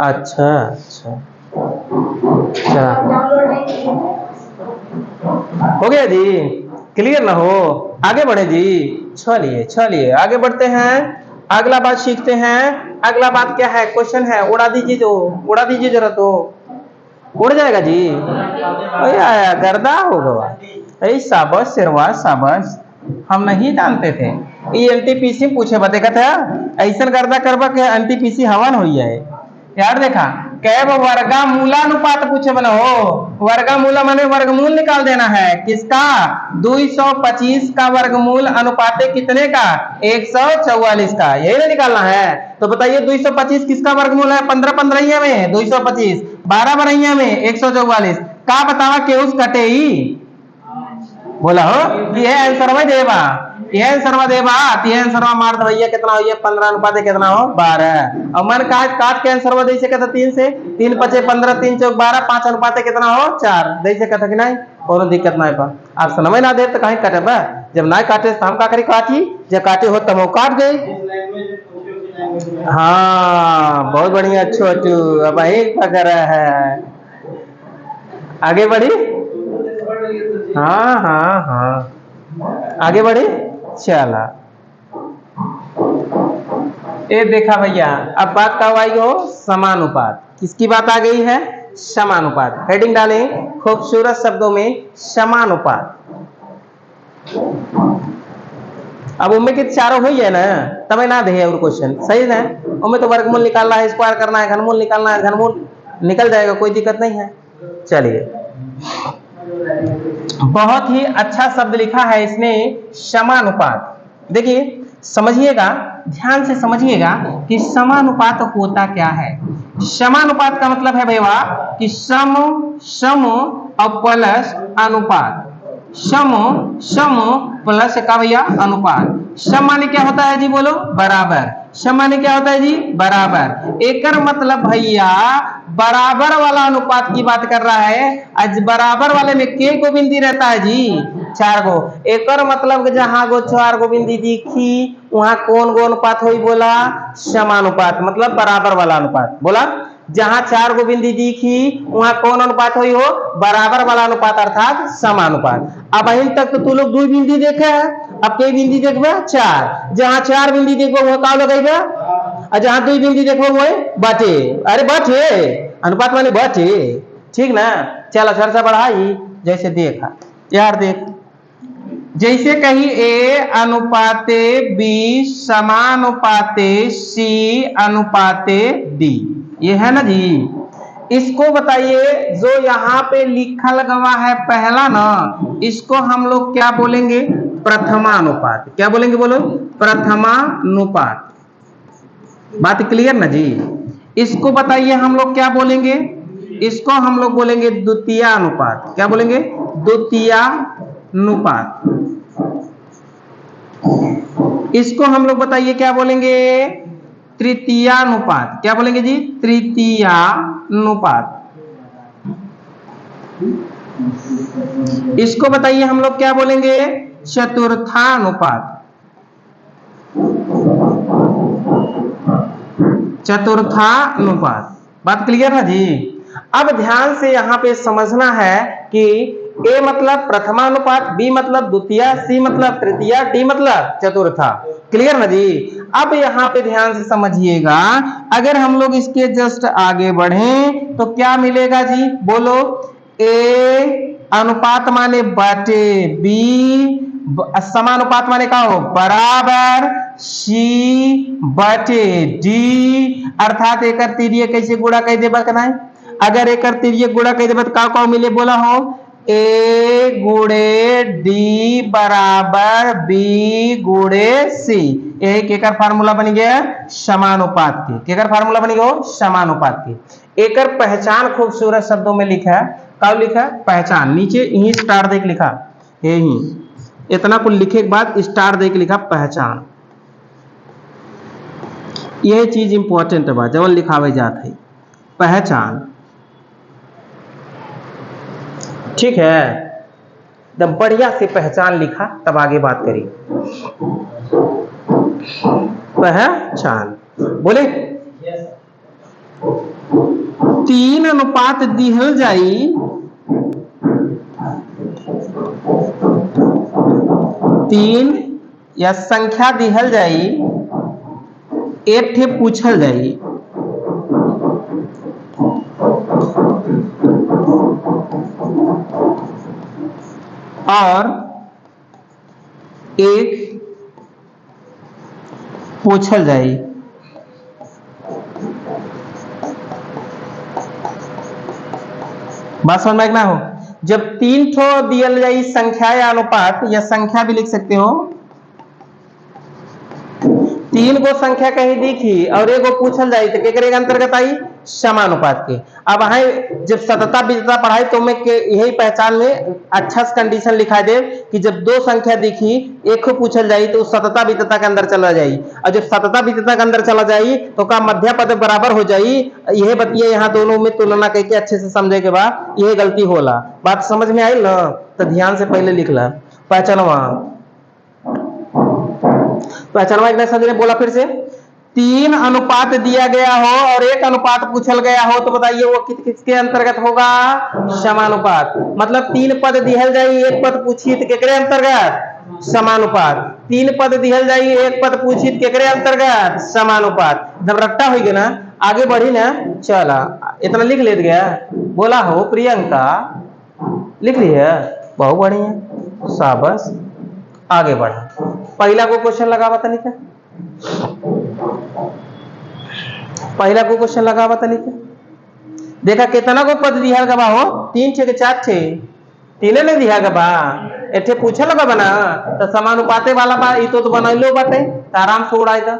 अच्छा अच्छा, चला हो गया जी, क्लियर ना हो। आगे बढ़े जी, चलिए चलिए आगे बढ़ते हैं, अगला बात सीखते हैं। अगला बात क्या है, क्वेश्चन है, उड़ा दीजिए, जो उड़ा दीजिए जरा, तो उड़ जाएगा जी। आया गर्दा हो गया, शाबाश शेरवा शाबाश, हम नहीं जानते थे। ये एनटीपीसी पूछे बतेगा था, ऐसा गर्दा करबा के एनटीपीसी हवन हुई है यार। देखा कैब वर्गा मूलानुपात पूछे बना हो, वर्गा मूला माने वर्गमूल निकाल देना है। किसका, 225 का वर्गमूल अनुपाते कितने का, 144 का, यही ना निकालना है। तो बताइए 225 किसका वर्गमूल है, 15 15 में 225, 12 12 में 144 का बतावा के उस कटे ही बोला हो कि ये आंसर में देवा, ये आंसर देवा, ये आंसर मार दो भैया, कितना हो, 15 अनुपात कितना हो 12। और मन काट के आंसर दे सके 3 से, 3 5 15, 3 4 12, 5 अनुपात कितना हो 4 दे सके कि नहीं, कोनो दिक्कत नहीं बा। आप समय ना दे तो कहीं कटे बा, जब ना काटे तो हम का करी, काटी, जब काटे हो तब वो काट गई। हाँ बहुत बढ़िया छोटू, अब एक पकड़ा है, आगे बढ़ी। हाँ हाँ हाँ आगे बढ़े, चला। ये देखा भैया, अब बात कब आई हो, समानुपात। किसकी बात आ गई है, समानुपात। हेडिंग डालें खूबसूरत शब्दों में समानुपात। अब उनमें के चारों हुई है ना, तब ना दे और क्वेश्चन सही ना, उनमें तो वर्गमूल निकालना है, स्क्वायर करना है, घनमूल निकालना है, घनमूल निकल जाएगा, कोई दिक्कत नहीं है। चलिए, बहुत ही अच्छा शब्द लिखा है इसने, समानुपात। देखिए समझिएगा, ध्यान से समझिएगा कि समानुपात होता क्या है। समानुपात का मतलब है भैया कि सम सम और प्लस अनुपात, सम सम प्लस का भैया अनुपात। सम माने क्या होता है जी, बोलो बराबर। सम माने क्या होता है जी, बराबर। एकर मतलब भैया बराबर वाला अनुपात की बात कर रहा है। आज बराबर वाले में के गो बिंदी रहता है जी, 4 गो। एकर मतलब जहां गो 4 गो बिंदी दिखी वहां कौन गो अनुपात हुई, बोला समानुपात, मतलब बराबर वाला अनुपात। बोला जहां 4 गो बिंदी दिखी वहां कौन अनुपात हुई हो, बराबर वाला अनुपात अर्थात समानुपात। अब अहिं तक तो तू लोग 2 बिंदी देखे है, अब कई बिंदी देखबे 4, जहां 4 बिंदी देखबो वो का लगेगा, और जहां 2 बिंदी देखबो वो बाटे। अरे बाटे अनुपात माने बाटे, ठीक ना। चलो चर्चा बढ़ाई, जैसे देखा यार, देख जैसे कही ए अनुपाते बी समानुपाते सी अनुपाते डी, ये है ना जी। इसको बताइए, जो यहाँ पे लिखा गवा है पहला ना, इसको हम लोग क्या बोलेंगे, प्रथमानुपात। क्या बोलेंगे, बोलो प्रथमानुपात। बात क्लियर ना जी। इसको बताइए हम लोग क्या बोलेंगे, इसको हम लोग बोलेंगे द्वितीयानुपात। क्या बोलेंगे, द्वितीयानुपात। इसको हम लोग बताइए क्या बोलेंगे, तृतीयानुपात। क्या बोलेंगे जी, तृतीयानुपात। इसको बताइए हम लोग क्या बोलेंगे? चतुर्थानुपात। चतुर्थानुपात। बात क्लियर है जी? अब ध्यान से यहां पे समझना है कि ए मतलब प्रथमानुपात, बी मतलब द्वितीय, सी मतलब तृतीय, डी मतलब चतुर्था। क्लियर ना जी? अब यहाँ पे ध्यान से समझिएगा, अगर हम लोग इसके जस्ट आगे बढ़ें तो क्या मिलेगा जी? बोलो। ए अनुपात माने बटे बी, समानुपात माने का हो बराबर सी बटे डी, अर्थात एकर तिरिये कैसे गुणा कह देबा के नहीं? अगर एकर तिरिये गुणा कह देबा तो का मिले? बोला हो ए गुणे डी बराबर बी गुणे सी। यही केकर फार्मूला बन गया? समानुपात के। केकर फार्मूला बन गया? समानुपात के। एकर पहचान खूबसूरत शब्दों में लिखा है। कब लिखा? पहचान। नीचे यही स्टार देख लिखा, यही इतना कुछ लिखे के बाद स्टार देख लिखा पहचान। यह चीज इंपॉर्टेंट बा जब लिखावे जात है, पहचान। ठीक है, जब बढ़िया से पहचान लिखा तब आगे बात करी। पहचान बोले। 3 अनुपात दिहल जाई, 3 या संख्या दिहल जाई, एक ठे पूछल जाई। और एक पूछल जाई। बात समझ में ना हो? जब 3 ठो दियल जाई संख्या या अनुपात, या संख्या भी लिख सकते हो, 3 गो संख्या कहीं दिखी और एगो पूछल जाई तो केकरे के अंतर्गत आई? समानुपात के। अब है जब सतता वितता पढ़ाई तो मैं यही पहचान में अच्छा से कंडीशन लिखा दे कि जब 2 संख्या दिखी, एक को पूछल जाई तो सतता वितता के अंदर चला जाई, और जब सतता वितता के अंदर चला जाई तो का मध्य पद बराबर हो जाई। यह बतिया यहाँ दोनों में तुलना करके अच्छे से समझे के बाद यह गलती होला। बात समझ में आई ना? तो ध्यान से पहले लिख ला पहचानवा। पहचानवा एक समझने बोला फिर से। 3 अनुपात दिया गया हो और एक अनुपात पूछल गया हो तो बताइए वो किसके अंतर्गत होगा? समानुपात। मतलब 3 पद दिहल जाई, एक पद पूछी तो केकरे अंतर्गत? समानुपात। 3 पद दिहल जाई, एक पद पूछी तो केकरे अंतर्गत? समानुपात। जब रट्टा हो गया ना, आगे बढ़ी ना, चला इतना लिख ले गया। बोला हो प्रियंका, लिख ली है? बहुत बढ़िया, शाबाश। आगे बढ़ा। पहला को क्वेश्चन लगा बता लिखा, पहला को क्वेश्चन लगा बता लिखा। देखा कितना को पद दिया गबा हो? 3 छे के 4 छे? 3 नहीं दिया गबा, एठे पूछे लगा बना तो समानुपाते वाला बा, ई तो बनैलो बाटे। आराम से उड़ाई दा,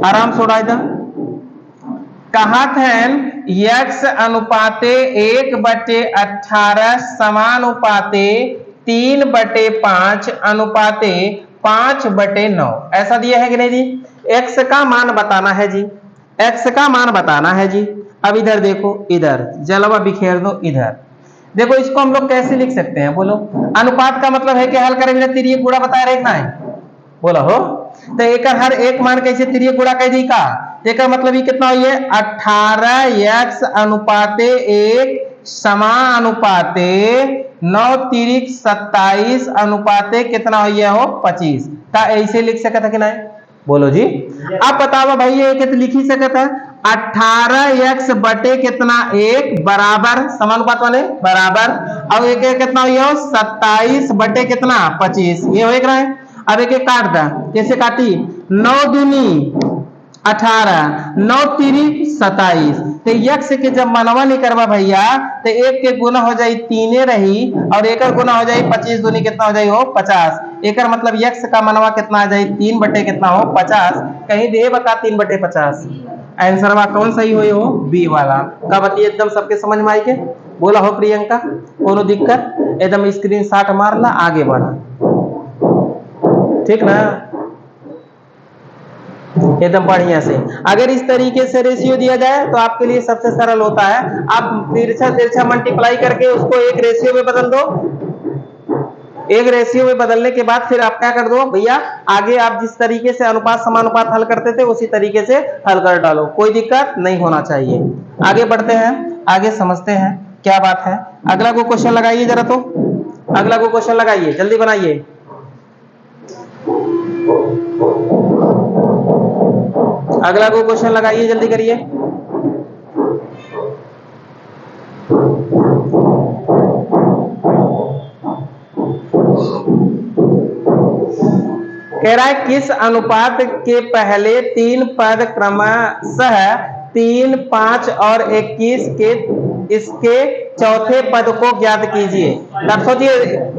आराम से उड़ाई दा। कहा थे x अनुपाते 1/18 समानुपाते 3/5 अनुपाते 5/9 ऐसा दिया है कि नहीं जी? x का मान बताना है जी, x का मान बताना है जी। अब इधर देखो, इधर जलवा बिखेर दो, इधर देखो। इसको हम लोग कैसे लिख सकते हैं? बोलो। अनुपात का मतलब है कि हल करेंगे तिरिये गुणा बताया रखना है। बोला हो तो एक हर एक मान कैसे तिरिये गुणा कह दी का? एक मतलब ये कितना हुई है? 18x अनुपाते 1 समानुपाते 9 तिरिक 27 अनुपाते कितना हुई है हो? 25। का ऐसे लिख सकता कि नहीं? बोलो जी। अब बताओ भाई, ये कितना लिख ही सकता है? 18x बटे कितना 1 बराबर समानुपात वाले बराबर, अब एक कितना हुई है? 27 बटे कितना 25। ये हो एक रहा है। अब एक काट दा, कैसे काटी? 9 दूनी 18, 9 तिरी 27। तो यक्ष के जब मनवा नहीं करवा भैया तो एक के गुना हो जाए 3 रही और एक गुना हो जाए 25 दूनी कितना हो जाए हो? 50। एक मतलब यक्ष का मनवा कितना आ जाए? 3 बटे कितना हो? 50। कहीं दे बता 3/50। आंसर वा कौन सही हुई हो? बी वाला। का बतिए एकदम सबके समझ में आई के? बोला हो प्रियंका, कोनो दिक्कत? एकदम स्क्रीनशॉट मार ला, आगे बढ़ा। ठीक ना? एकदम बढ़िया से। अगर इस तरीके से रेशियो दिया जाए तो आपके लिए सबसे सरल होता है, आप तिरछा तिरछा मल्टीप्लाई करके उसको एक रेशियो में बदल दो। एक रेशियो में बदलने के बाद फिर आप क्या कर दो भैया, आगे आप जिस तरीके से अनुपात समानुपात हल करते थे उसी तरीके से हल कर डालो, कोई दिक्कत नहीं होना चाहिए। आगे बढ़ते हैं, आगे समझते हैं क्या बात है। अगला को क्वेश्चन लगाइए जरा, तो अगला को क्वेश्चन लगाइए, जल्दी बनाइए। अगला को क्वेश्चन लगाइए, जल्दी करिए। कह रहा है किस अनुपात के पहले तीन पद क्रमशः 3, 5 और 21 के इसके चौथे पद को ज्ञात कीजिए। तब सोचिए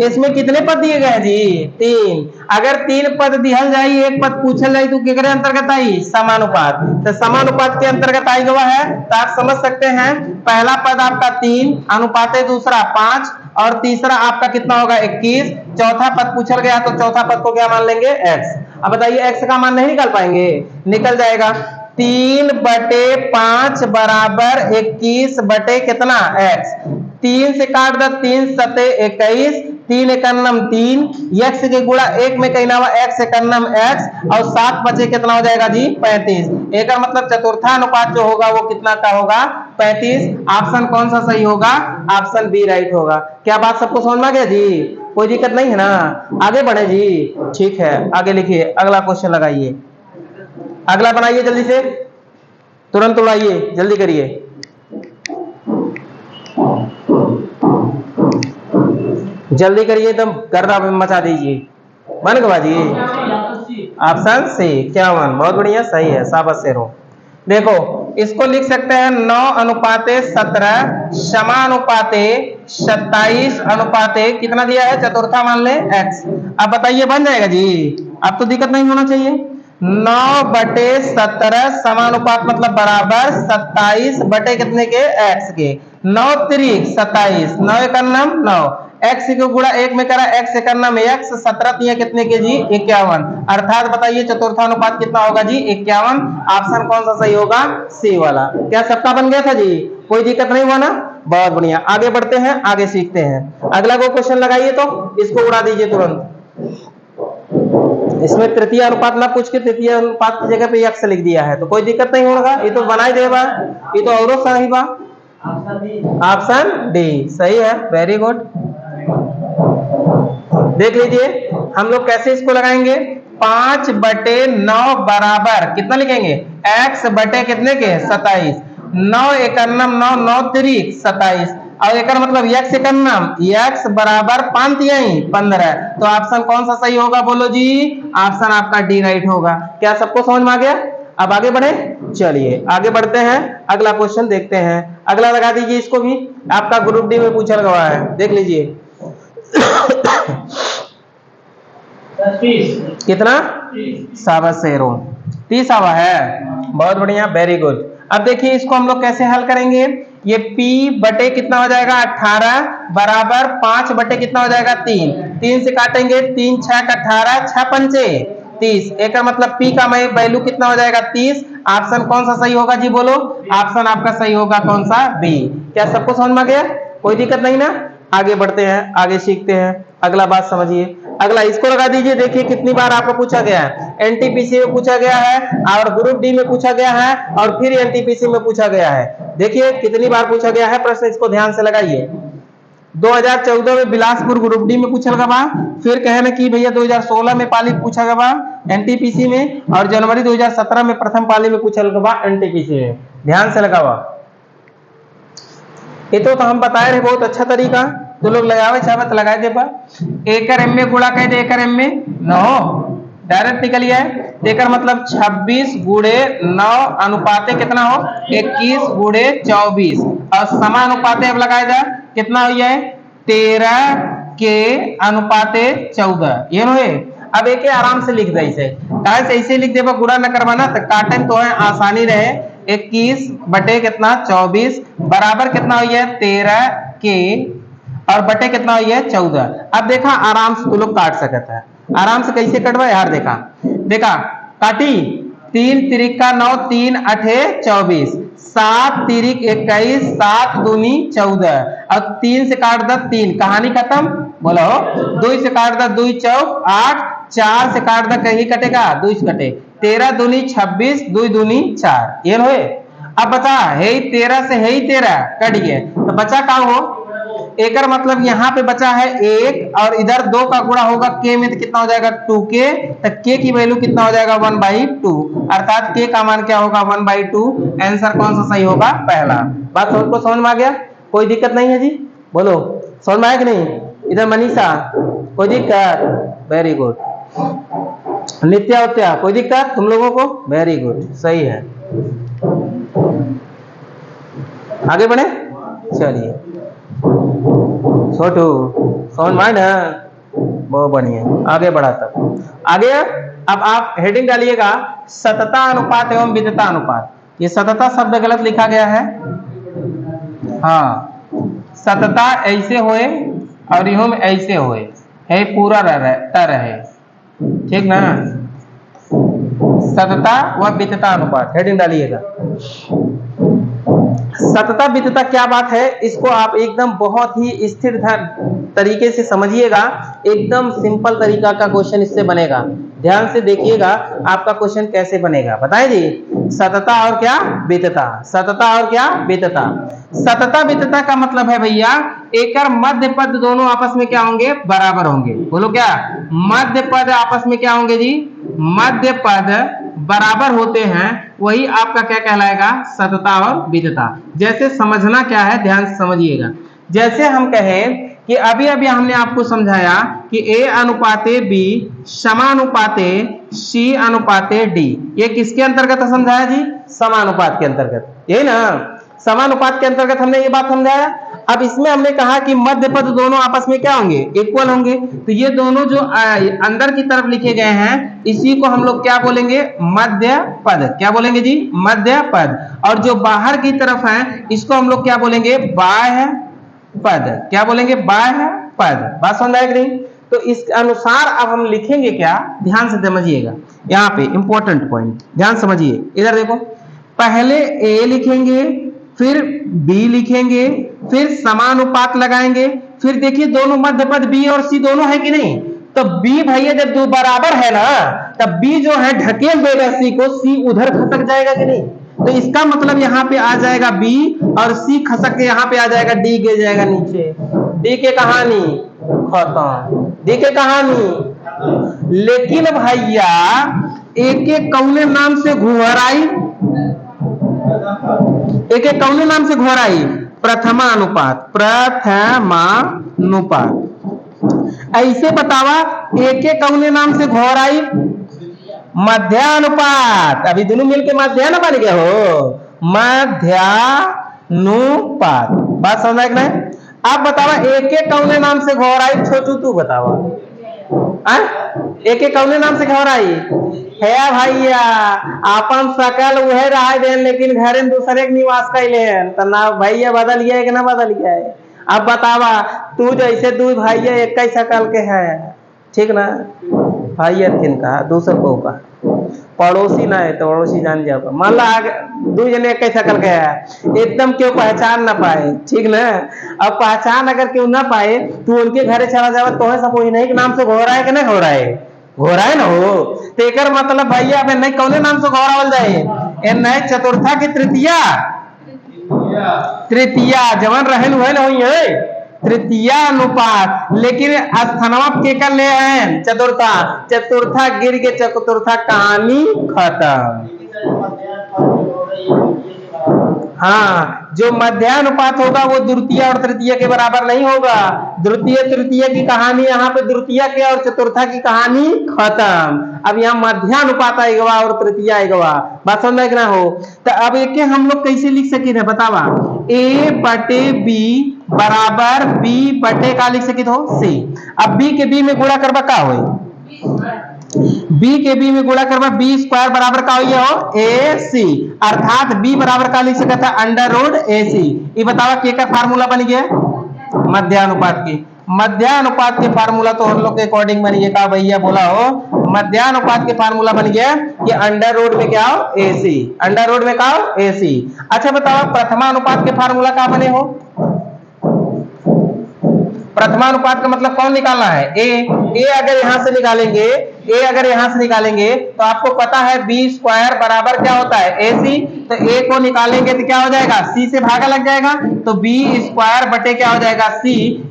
इसमें कितने पद दिए गए जी, 3। अगर 3 पद दिहल जाई, एक पद पूछल जाई तो केकरे अंतर्गत आई, समानुपात। तो समानुपात के अंतर्गत आई गवा है, तो आप समझ सकते हैं पहला पद आपका 3 अनुपात दूसरा 5 और तीसरा आपका कितना होगा 21। चौथा पद पूछल गया तो चौथा पद को क्या मान लेंगे, x। अब बताइए x का मान नहीं निकाल पाएंगे, निकल जाएगा। 3/5 बराबर 21 बटे कितना x। 3 से काट दो, 3 सते 21, 3 एकन्नम 3, x के गुणा 1 में कहना हुआ x एकन्नम x, और 7 बचे कितना हो जाएगा जी 35। एक मतलब चतुर्थानुपात जो होगा वो कितना का होगा, 35। ऑप्शन कौन सा सही होगा, ऑप्शन बी राइट होगा। क्या बात सबको समझ में आ गया जी, कोई दिक्कत नहीं है ना, आगे बढ़े जी। ठीक है, आगे लिखिए, अगला क्वेश्चन लगाइए, अगला बनाइए जल्दी से, तुरंत उड़ाइए, जल्दी करिए। जल्दी करिए, एकदम गर्दा मचा दीजिए। मन गवा जी, ऑप्शन सी 51, बहुत बढ़िया, सही है, शाबाश शेरो। देखो इसको लिख सकते हैं 9:17 समानुपाते 27 अनुपाते कितना दिया है, चतुर्था मान ले x। अब बताइए बन जाएगा जी, अब तो दिक्कत नहीं होना चाहिए। 9/17 समानुपात मतलब बराबर 27 बटे कितने के, x के। 9 तिरिक 27, 9 एकन्नम 9, x को गुणा 1 में करा, x एकन्नम x, 17 तिया कितने के जी 51। अर्थात बताइए चतुर्थानुपात कितना होगा जी 51। ऑप्शन कौन सा सही होगा, सी वाला। क्या सबका बन गया था जी, कोई दिक्कत नहीं हुआ ना, बहुत बढ़िया। आगे बढ़ते हैं, आगे सीखते हैं। अगला को क्वेश्चन लगाइए, तो इसको उड़ा दीजिए तुरंत। इसमें तृतीय अनुपात ना पूछ के तृतीय अनुपात की जगह पे x लिख दिया है, तो कोई दिक्कत नहीं होगा, ये तो बना ही देगा, ये तो और सही बा। ऑप्शन डी सही है, वेरी गुड। देख लीजिए हम लोग कैसे इसको लगाएंगे। 5/9 बराबर कितना लिखेंगे, x बटे कितने के 27। 9 एकन्नम 9, 9 तिरिक 27, और एक मतलब x एकन्नम x बराबर 5 तिहाई 15। तो ऑप्शन कौन सा सही होगा, बोलो जी, ऑप्शन आपका डी राइट होगा। क्या सबको समझ में आ गया, अब आगे बढ़े, चलिए आगे बढ़ते हैं, अगला क्वेश्चन देखते हैं। अगला लगा दीजिए इसको भी, आपका ग्रुप डी में पूछा गया है, देख लीजिए। कितना, शाबाश शेरो, 30 आवा है, बहुत बढ़िया, वेरी गुड। अब देखिए इसको हम लोग कैसे हल करेंगे। ये p बटे कितना हो जाएगा 18 बराबर 5 बटे कितना हो जाएगा 3। 3 से काटेंगे, 3 6 18, 6 पंचे 30। एक मतलब p का वैल्यू कितना हो जाएगा 30। ऑप्शन कौन सा सही होगा जी, बोलो। ऑप्शन आपका सही होगा कौन सा, बी। क्या सबको समझ में आ गया, कोई दिक्कत नहीं ना, आगे बढ़ते हैं, आगे सीखते हैं। अगला बात समझिए, अगला इसको लगा दीजिए। देखिए कितनी बार आपको पूछा गया है, एनटीपीसी में पूछा गया है, और ग्रुप डी में पूछा गया है, और फिर एनटीपीसी में पूछा गया है। देखिए कितनी बार पूछा गया है प्रश्न, इसको ध्यान से लगाइए। 2014 में बिलासपुर ग्रुप डी में पूछा गया, फिर कहने की भैया 2016 में पाली पूछा गया एनटीपीसी में, और जनवरी 2017 में प्रथम पाली में पूछा गया एनटीपीसी में। ध्यान से लगावा, ये तो हम बताए रहे बहुत अच्छा तरीका, तो लोग लगावे चाहत लगाए दे। एकड़ एम में गुणा कह दे, एकड़ एम में 9 डायरेक्ट निकल गया है। एकड़ मतलब 26 गुणे 9 अनुपाते कितना हो 21 गुणे 24, और समानुपाते अब लगाया जाए कितना हो जाए 13 के अनुपाते 14, ये नो है। अब एक आराम से लिख दे, इसे ऐसे लिख दे, गुणा न करवाना, तो काटन तो है आसानी रहे। 21 बटे कितना 24 बराबर कितना हुई है 13 के, और बटे कितना हुई है 14। अब देखा आराम से तू लोग काट सकता है, आराम से कैसे कटवा यार, देखा काटी 3 तिरिका 9, 3 अठे 24, 7 तिरिक 21, 7 दूनी 14, और 3 से काट द 3, कहानी खत्म। बोलो 2 से काट द 2 चौक 8, 4 से काट द कहीं कटेगा 2 कटे, 13 दूनी 26, 2 दूनी 4, ये होए। अब बचा है 13 से है 13 कट गए, तो बचा का हो एकर मतलब यहाँ पे बचा है 1 और इधर 2 का गुणा होगा के में, तो कितना हो जाएगा 2k, तो k की वैल्यू कितना हो जाएगा 1/2, अर्थात k का मान क्या होगा 1/2। आंसर कौन सा सही होगा पहला। बात सबको समझ में आ गया, कोई दिक्कत नहीं है जी, बोलो समझ में आया कि नहीं। इधर मनीषा कोई दिक्कत, वेरी गुड। नित्या उत्या कोई दिक्कत तुम लोगों को, वेरी गुड सही है। आगे बढ़े, चलिए छोटू समझ में आए ना, बहुत बढ़िया, आगे बढ़ा तक आगे। अब आप हेडिंग डालिएगा सतता अनुपात एवं विद्युता अनुपात। ये सतता शब्द गलत लिखा गया है, हाँ सतता ऐसे होए और यूं ऐसे होए है, पूरा रहे ठीक ना। सतता व विद्युता अनुपात हेडिंग डालिएगा। सतता विद्युता क्या बात है, इसको आप एकदम बहुत ही स्थिर तरीके से समझिएगा, एकदम सिंपल तरीका का क्वेश्चन इससे बनेगा। ध्यान से देखिएगा आपका क्वेश्चन कैसे बनेगा, बताएं जी। सतता और क्या विद्युता, सतता और क्या विद्युता। सतता विद्युता का मतलब है भैया एकर मध्य पद दोनों आपस में क्या होंगे, बराबर होंगे। बोलो क्या, मध्य पद आपस में क्या होंगे जी, मध्य पद बराबर होते हैं, वही आपका क्या कहलाएगा, सतता और विद्युता। जैसे समझना क्या है, ध्यान से समझिएगा। जैसे हम कहें कि अभी अभी हमने आपको समझाया कि A अनुपाते B समानुपाते C अनुपाते D, ये किसके अंतर्गत समझाया जी, समानुपात के अंतर्गत, यही ना, समानुपात के अंतर्गत हमने ये बात समझाया। अब इसमें हमने कहा कि मध्य पद दोनों आपस में क्या होंगे, इक्वल होंगे, तो ये दोनों जो अंदर की तरफ लिखे गए हैं इसी को हम लोग क्या बोलेंगे, मध्य पद। क्या बोलेंगे जी, मध्य पद। और जो बाहर की तरफ है इसको हम लोग क्या बोलेंगे, बाह्य पद। क्या बोलेंगे, बाह्य पद। बात समझ आएगी नहीं, तो इस अनुसार अब हम लिखेंगे क्या, ध्यान से समझिएगा। यहाँ पे इंपॉर्टेंट पॉइंट ध्यान समझिए, इधर देखो, पहले A लिखेंगे, फिर B लिखेंगे, फिर समानुपात लगाएंगे, फिर देखिए दोनों मध्य पद B और C दोनों है कि नहीं, तो B भैया जब दो बराबर है ना, तब B जो है ढकेल देगा C को, C उधर खसक जाएगा कि नहीं, तो इसका मतलब यहाँ पे आ जाएगा B और C खसक के यहाँ पे आ जाएगा D, गिर जाएगा नीचे। D के कहानी खत्म, D के कहानी। लेकिन भैया एक एक कौने नाम से घुहराई, एक एक कौने नाम से घुहराई, प्रथमानुपात, प्रथमानुपात। ऐसे बतावा एक एक कौने नाम से घुहराई, मध्यानुपात। अभी दोनों मिलके मध्यान बन गया हो, मध्यानुपात। बात समझ में नहीं। आप बतावा एक एक कौने नाम से घोराई, छोटू तू बतावा, एक एक कौने नाम से घोराई है भैया, अपन सकल वह रहा देन लेकिन घरे दूसरे के निवास कैले हैं, तो ना भैया बदल गया है कि ना बदल गया है। अब बतावा तू जैसे दू भैया एक ही सकल के है, ठीक ना, भैया थिन का दूसर को का पड़ोसी ना है तो पड़ोसी जान जाओ, मान ला दो जने एक ही सकल के है, एकदम क्यों पहचान ना पाए, ठीक ना। अब पहचान अगर क्यों ना पाए तू उनके घरे चला जाओ, तो है सब वही नहीं के नाम से घोरा है कि नहीं घोरा है, घोरा है ना हो, तो एक मतलब भैया अब नहीं कौने नाम से घोरावल जाए, ए नहीं चतुर्था की तृतीया, तृतीया जवन रहन हुए ना हुई है तृतीया अनुपात। लेकिन स्थानवा के कर ले हैं चतुर्था, चतुर्था गिर के चतुर्था कहानी खत्म। हाँ, जो मध्यानुपात होगा वो द्वितीय और तृतीय के बराबर नहीं होगा। द्वितीय तृतीय की कहानी यहाँ पे द्वितीय के और चतुर्था की कहानी खत्म। अब यहाँ मध्यानुपात आएगा और तृतीय आएगा, बात समझ में ना हो। तो अब एक हम लोग कैसे लिख सके थे बतावा, A बटे B बराबर B बटे का लिख सके हो C। अब B के B में गुणा करवा का हो, B के B में गुणा करवा B स्क्वायर बराबर का हो AC, अर्थात B बराबर का लिख सकता था अंडर रूट AC। ये बतावा के का फार्मूला बन गया मध्यानुपात की। मध्यानुपात के फार्मूला तो हम लोग के अकॉर्डिंग बन गया, कहा भैया बोला हो, मध्यानुपात के फार्मूला बन गया कि अंडर रूट में क्या हो, AC, अंडर रूट में क्या हो, AC। अच्छा बताओ प्रथमानुपात के फार्मूला क्या बने हो? प्रथमानुपात का मतलब कौन निकालना है, ए अगर यहां से निकालेंगे, ए अगर यहां से निकालेंगे तो आपको पता है बी स्क्वायर बराबर क्या होता है, AC। तो ए को निकालेंगे तो क्या हो जाएगा, C से भागा लग जाएगा, तो बी स्क्वायर बटे क्या हो जाएगा, C।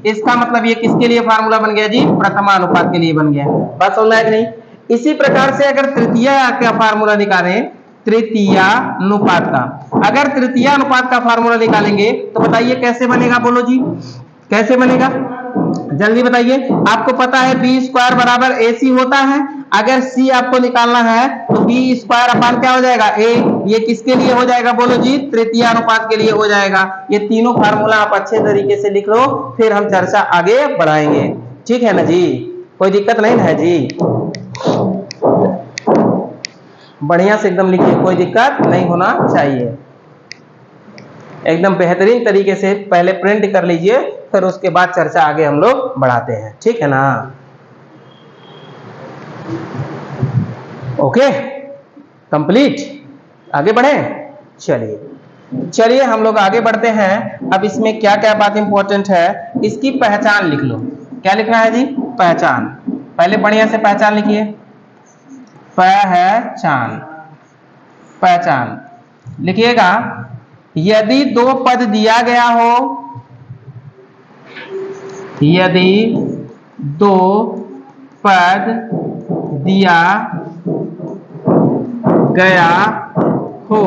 इसका मतलब ये किसके लिए फार्मूला बन गया जी, प्रथमानुपात के लिए बन गया। बात समझ में आया कि नहीं? इसी प्रकार से अगर तृतीय का फार्मूला निकालें, तृतीयानुपात का, अगर तृतीयानुपात का फार्मूला निकालेंगे तो बताइए कैसे बनेगा, बोलो जी कैसे बनेगा, जल्दी बताइए। आपको पता है बी स्क्वायर बराबर AC होता है, अगर C आपको निकालना है तो बी स्क्वायर अपान क्या हो जाएगा, A। ये किसके लिए हो जाएगा, बोलो जी तृतीयानुपात के लिए हो जाएगा। ये तीनों फार्मूला आप अच्छे तरीके से लिख लो, फिर हम चर्चा आगे बढ़ाएंगे, ठीक है ना जी, कोई दिक्कत नहीं है जी, बढ़िया से एकदम लिखिए, कोई दिक्कत नहीं होना चाहिए, एकदम बेहतरीन तरीके से पहले प्रिंट कर लीजिए, फिर उसके बाद चर्चा आगे हम लोग बढ़ाते हैं, ठीक है ना। ओके कंप्लीट, आगे बढ़े, चलिए हम लोग आगे बढ़ते हैं। अब इसमें क्या क्या बात इंपॉर्टेंट है, इसकी पहचान लिख लो। क्या लिखना है जी, पहचान, पहले बढ़िया से पहचान लिखिए, पहचान, पहचान लिखिएगा। यदि दो पद दिया गया हो, यदि दो पद दिया गया हो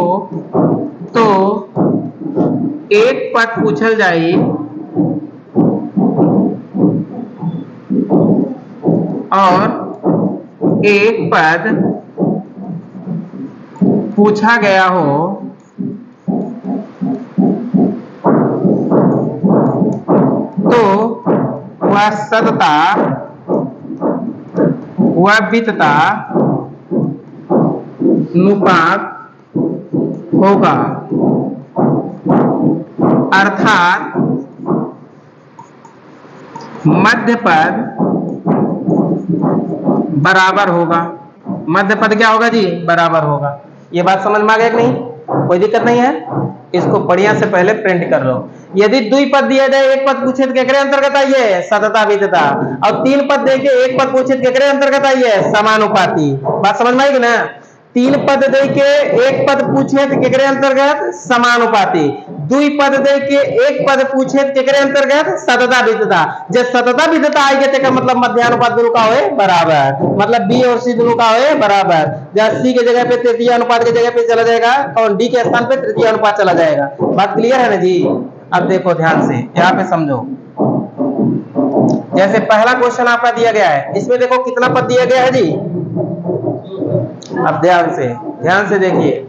तो एक पद पूछल जाए और एक पद पूछा गया हो तो वह सतता वह वितता अनुपात होगा, अर्थात मध्य पद बराबर होगा। मध्य पद क्या होगा जी, बराबर होगा। ये बात समझ में आ गया कि नहीं, कोई दिक्कत नहीं है, इसको बढ़िया से पहले प्रिंट कर लो। यदि दुई पद दिया जाए, एक पद पूछे केकरे अंतर्गत आइए, सतता वितता, और तीन पद देके एक पद पूछे केकरे अंतर्गत आइए, समानुपाती। बात समझ में आएगी ना, तीन पद दे के एक पद पूछे केकरे अंतर्गत, समानुपाती। दुई पद दे के एक पद पूछे केकरे अंतर्गत, सतता वितता। जब सतता वितता आएगी तो मतलब मध्यानुपात दोनों का होए बराबर, मतलब बी और सी दोनों का होए बराबर। जब सी के जगह पे तृतीय अनुपात के जगह पे चला जाएगा और डी के स्थान पे तृतीय अनुपात चला जाएगा। बात क्लियर है ना जी। अब देखो ध्यान से, यहाँ पे समझो, जैसे पहला क्वेश्चन आपका दिया गया है, इसमें देखो कितना पद दिया गया है जी। अब ध्यान से देखिए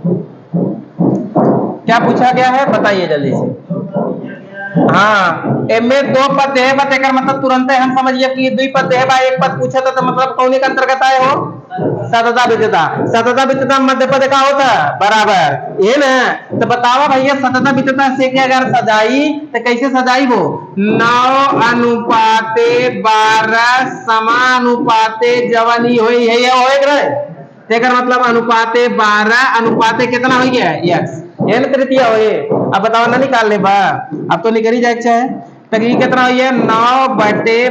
क्या पूछा गया है, बताइए जल्दी से। हाँ, में दो पद है, बतेकर मतलब तुरंत हम समझिए कि दुई पद है भाई, एक पद पूछा था तो मतलब कौन के अंतर्गत आए हो, सतता वितता। सतता वितता मध्य पद का होता बराबर, ये ना। तो बताओ भैया सतता वितता से क्या अगर सजाई तो कैसे सजाई वो, 9:12 समानुपाते जवानी होई है, ये होए रहे तेकर मतलब अनुपाते 12 अनुपाते कितना हो गया x, n तृतीय होए। अब बताओ ना निकालने बा, अब तो निकल ही जाए है, तो ये कितना हो गया 9/12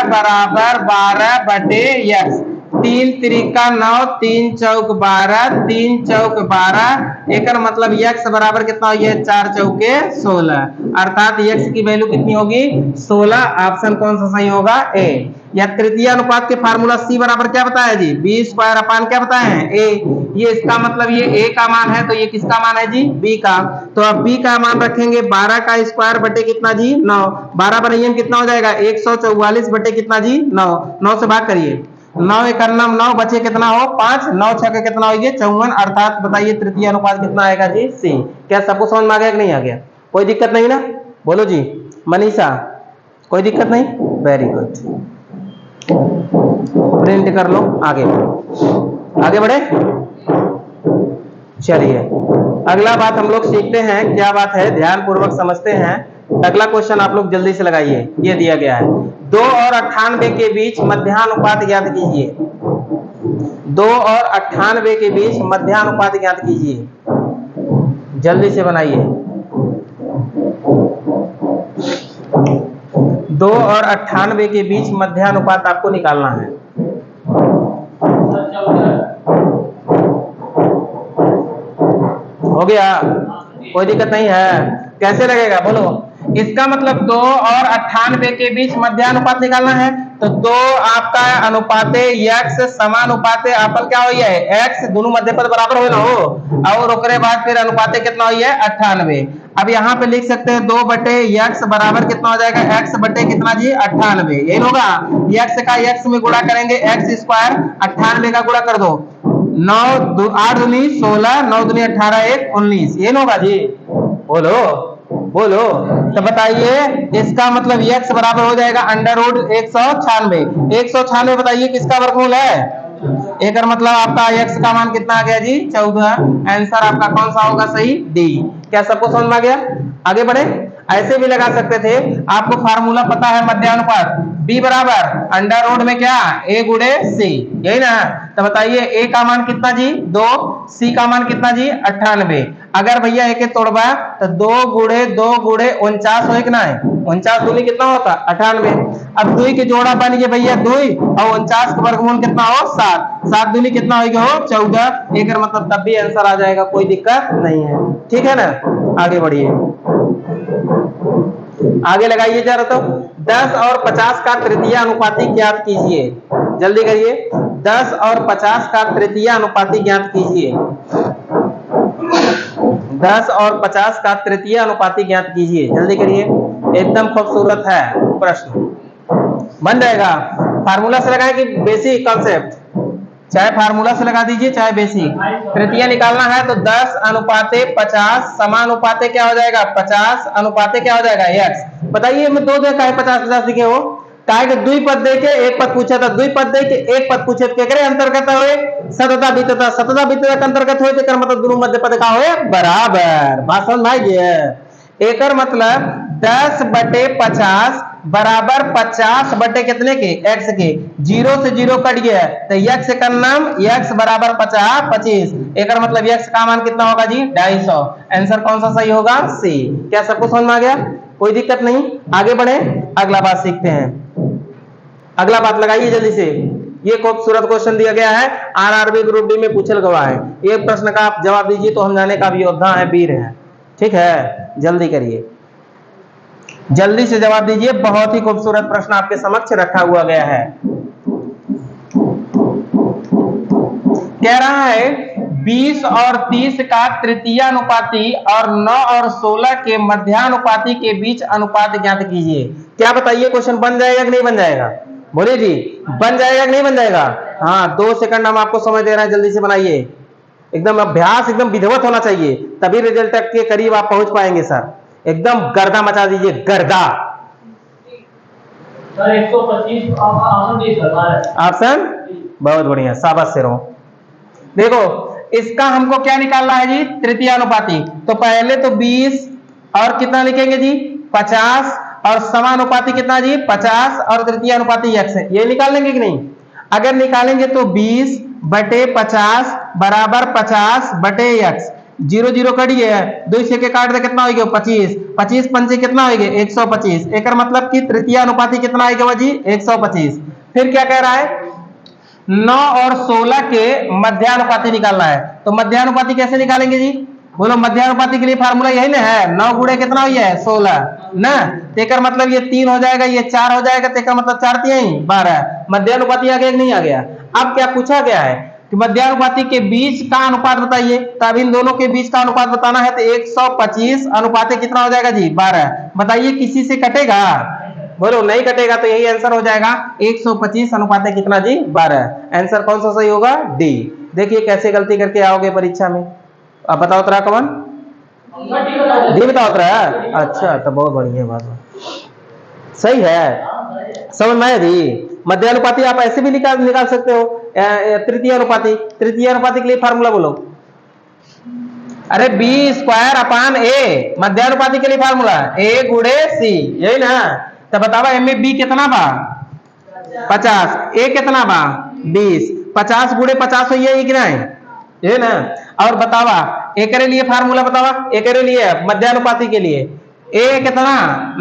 बराबर 12/x, 3 त्रिका 9, 3 चौक 12, 3 चौक 12, एक मतलब x बराबर कितना हो गया 4 चौके 16, अर्थात x की वैल्यू कितनी होगी 16। ऑप्शन कौन सा सही होगा, ए। या तृतीय अनुपात के फार्मूला C बराबर क्या बताया जी, बी स्क्वायर अपान क्या बताए हैं, ए। ये इसका मतलब ये A का मान है तो ये किसका मान है जी, B का। तो अब B का मान रखेंगे 12 का स्क्वायर बटे कितना जी 9, 12 बराबर कितना हो जाएगा 144 बटे कितना जी 9, 9 से भाग करिए, 9 एक 9 बचे कितना हो 5, 9 6 के कितना हो गया 54, अर्थात बताइए तृतीय अनुपात कितना आएगा जी C। क्या सबको समझ में आ गया कि नहीं आ गया, कोई दिक्कत नहीं ना, बोलो जी मनीषा, कोई दिक्कत नहीं, वेरी गुड। प्रिंट कर लो, आगे बढ़े। चलिए अगला बात हम लोग सीखते हैं, क्या बात है ध्यान पूर्वक समझते हैं। अगला क्वेश्चन आप लोग जल्दी से लगाइए, ये दिया गया है 2 और 98 के बीच मध्यानुपात ज्ञात कीजिए। 2 और 98 के बीच मध्यानुपात ज्ञात कीजिए, जल्दी से बनाइए। 2 और 98 के बीच मध्यानुपात आपको निकालना है। हो गया, कोई दिक्कत नहीं है। कैसे लगेगा बोलो? इसका मतलब 2 और 98 के बीच मध्यानुपात निकालना है, तो 2 आपका अनुपाते x समानुपाते आपन क्या हो है x, दोनों मध्य पद बराबर हो ना हो, और ओकरे बाद फिर अनुपाते कितना हो है 98। अब यहाँ पे लिख सकते हैं 2 बटे x बराबर कितना हो जाएगा x बटे कितना जी 98, यही होगा। x का x में गुणा करेंगे x स्क्वायर, 98 का गुणा कर दो, 9 8 दूनी 16, 9 दूनी 18, 1 19, ये होगा जी। बोलो बोलो, तो बताइए इसका मतलब x बराबर हो जाएगा अंडर रूट 196। 196 बताइए किसका वर्गमूल है? एक मतलब आपका x का मान कितना आ गया जी 14। आंसर आपका कौन सा होगा सही? डी। क्या सबको समझ में आ गया? आगे बढ़े। ऐसे भी लगा सकते थे, आपको फार्मूला पता है मध्यानुपात, b बराबर अंडर रूट में क्या a गुणे c, यही ना। तो बताइए a का मान कितना जी 2, c का मान कितना जी 98। अगर भैया एक तोड़वा तो 2 गुणे 49 हो ना है, 49 दूनी कितना होता 98। अब 2 के जोड़ा बन गए भैया 2 और 49 का वर्गमूल कितना हो 7, 7 दूनी कितना हो 14। एक मतलब तब भी आंसर आ जाएगा, कोई दिक्कत नहीं है, ठीक है ना। आगे बढ़िए, आगे लगाइए जरा। तो 10 और 50 का तृतीय अनुपाती ज्ञात कीजिए, जल्दी करिए। 10 और 50 का तृतीय अनुपाती ज्ञात कीजिए। 10 और 50 का तृतीय अनुपाती ज्ञात कीजिए, जल्दी करिए। एकदम खूबसूरत है प्रश्न, बन जाएगा। फार्मूला से लगाए कि बेसिक कॉन्सेप्ट? चाहे फार्मूला से लगा दीजिए चाहे बेसिक। तृतीय निकालना है तो 10 अनुपाते 50 समानुपाते क्या हो जाएगा 50 अनुपाते क्या हो जाएगा x। बताइए मैं 2 दे का 50-50 लिखे हो, काहे के 2 पद दे के 1 पद पूछा था, 2 पद दे के 1 पद पूछे तो केकरे अंतर्गत होए सतता बीतता, सतता बीतता के अंतर्गत होए तो मतलब दोनों मध्य पद का होए बराबर। बात समझ में आई गई? एकर मतलब 10 बटे 50 बराबर 50 बटे कितने के x के, 0 से 0 कट गया तो x का नाम x बराबर 50 25। एकर मतलब x का मान कितना होगा जी 250। आंसर कौन सा सही होगा? सी। क्या सबको समझ में आ गया? कोई दिक्कत नहीं, आगे बढ़े, अगला बात सीखते हैं। अगला बात लगाइए जल्दी से। ये खूबसूरत क्वेश्चन दिया गया है, आरआरबी ग्रुप डी में पूछल गया है। ये प्रश्न का आप जवाब दीजिए तो हम जाने का भी योद्धा है, वीर है, ठीक है। जल्दी करिए, जल्दी से जवाब दीजिए। बहुत ही खूबसूरत प्रश्न आपके समक्ष रखा हुआ गया है। कह रहा है 20 और 30 का तृतीय अनुपाती और 9 और 16 के मध्यानुपाती के बीच अनुपात ज्ञात कीजिए। क्या बताइए क्वेश्चन बन जाएगा कि नहीं बन जाएगा? बोलिए जी, बन जाएगा कि नहीं बन जाएगा? हाँ, 2 सेकंड हम आपको समय दे रहे हैं, जल्दी से बनाइए। एकदम अभ्यास एकदम विधिवत होना चाहिए, तभी रिजल्ट के करीब आप पहुंच पाएंगे सर। एकदम गर्दा मचा दीजिए, गर्दा। सर 125 ऑप्शन बहुत बढ़िया, शाबाश से रहो। देखो इसका हमको क्या निकालना है जी तृतीय अनुपाती। तो पहले तो 20 और कितना लिखेंगे जी 50 और समानुपाती कितना जी 50 और तृतीय अनुपाती x है, ये निकाल लेंगे कि नहीं? अगर निकालेंगे तो 20 बटे 50 बराबर 50 बटे x, 0 0 कट गया, 2 से के काट दे कितना हो गया 25, 25 पंचे कितना हो गया 125। एक मतलब कि तृतीय अनुपाती कितना आएगा जी 125। फिर क्या कह रहा है 9 और 16 के मध्यानुपाती निकालना है। तो मध्यानुपाती कैसे निकालेंगे जी? बोलो, मध्यानुपाती के लिए फार्मूला यही ना है, 9 गुणे कितना हो गया 16 ना, तेकर मतलब ये 3 हो जाएगा, ये 4 हो जाएगा, तेकर मतलब 4 3 12। मध्यानुपाती आ गया कि नहीं आ गया? अब क्या पूछा गया है कि मध्यानुपाती के बीच का अनुपात बताइए। तो अब इन दोनों के बीच का अनुपात बताना है तो 125 अनुपाते कितना हो जाएगा जी 12। बताइए किसी से कटेगा? बोलो नहीं कटेगा, तो यही आंसर हो जाएगा 125 अनुपात कितना जी 12। आंसर कौन सा सही होगा? डी। देखिए कैसे गलती करके आओगे परीक्षा में। अब बताओ तरा कौन डी बताओ तरा। अच्छा, तो बहुत बढ़िया बात सही है, समझ में आया जी। मध्यानुपाती आप ऐसे भी निकाल सकते हो, तृतीय अनुपाती। तृतीय अनुपाती के लिए फार्मूला बोलो, अरे बी स्क्वायर अपान ए, मध्यानुपाती के लिए फार्मूला ए गुड़े सी, यही ना। तो बतावा एम में बी कितना बा 50, ए कितना बा 20, 50 गुड़े 50 हो ये कि नहीं, ये ना। और बतावा ए के लिए फार्मूला बतावा, ए के लिए मध्यानुपाती के लिए ए कितना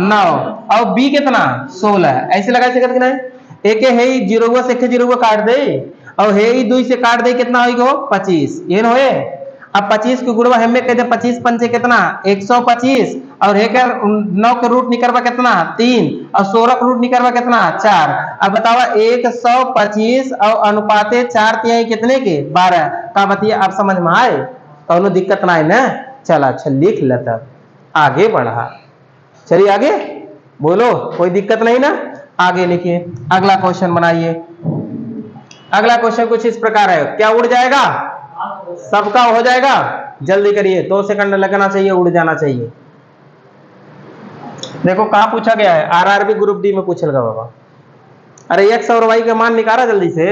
9 और बी कितना 16, ऐसे लगा सकते कि नहीं। एक है ही जीरो से 0 काट दे और है ही 2 से काट दे, कितना होगा 25, ये ना। अब 25 के गुणवा हमें कहते 25 पंचे कितना 125 और 9 के रूट निकलवा कितना 3 और 16 का रूट निकलवा कितना 4। अब बतावा 125 और अनुपाते 4 तिहाई कितने के 12 का बतिया। अब समझ में आए, कौनो दिक्कत ना है ना। चल अच्छा लिख ले, तब आगे बढ़ा। चलिए आगे बोलो, कोई दिक्कत नहीं ना। आगे लिखिए, अगला क्वेश्चन बनाइए। अगला क्वेश्चन कुछ इस प्रकार है, क्या उड़ जाएगा, सबका हो जाएगा, जल्दी करिए, 2 सेकंड लगना चाहिए, उड़ जाना चाहिए। देखो कहां पूछा गया है, आरआरबी ग्रुप डी में पूछेगा बाबा। अरे एक्स और वाई का मान निकाला जल्दी से।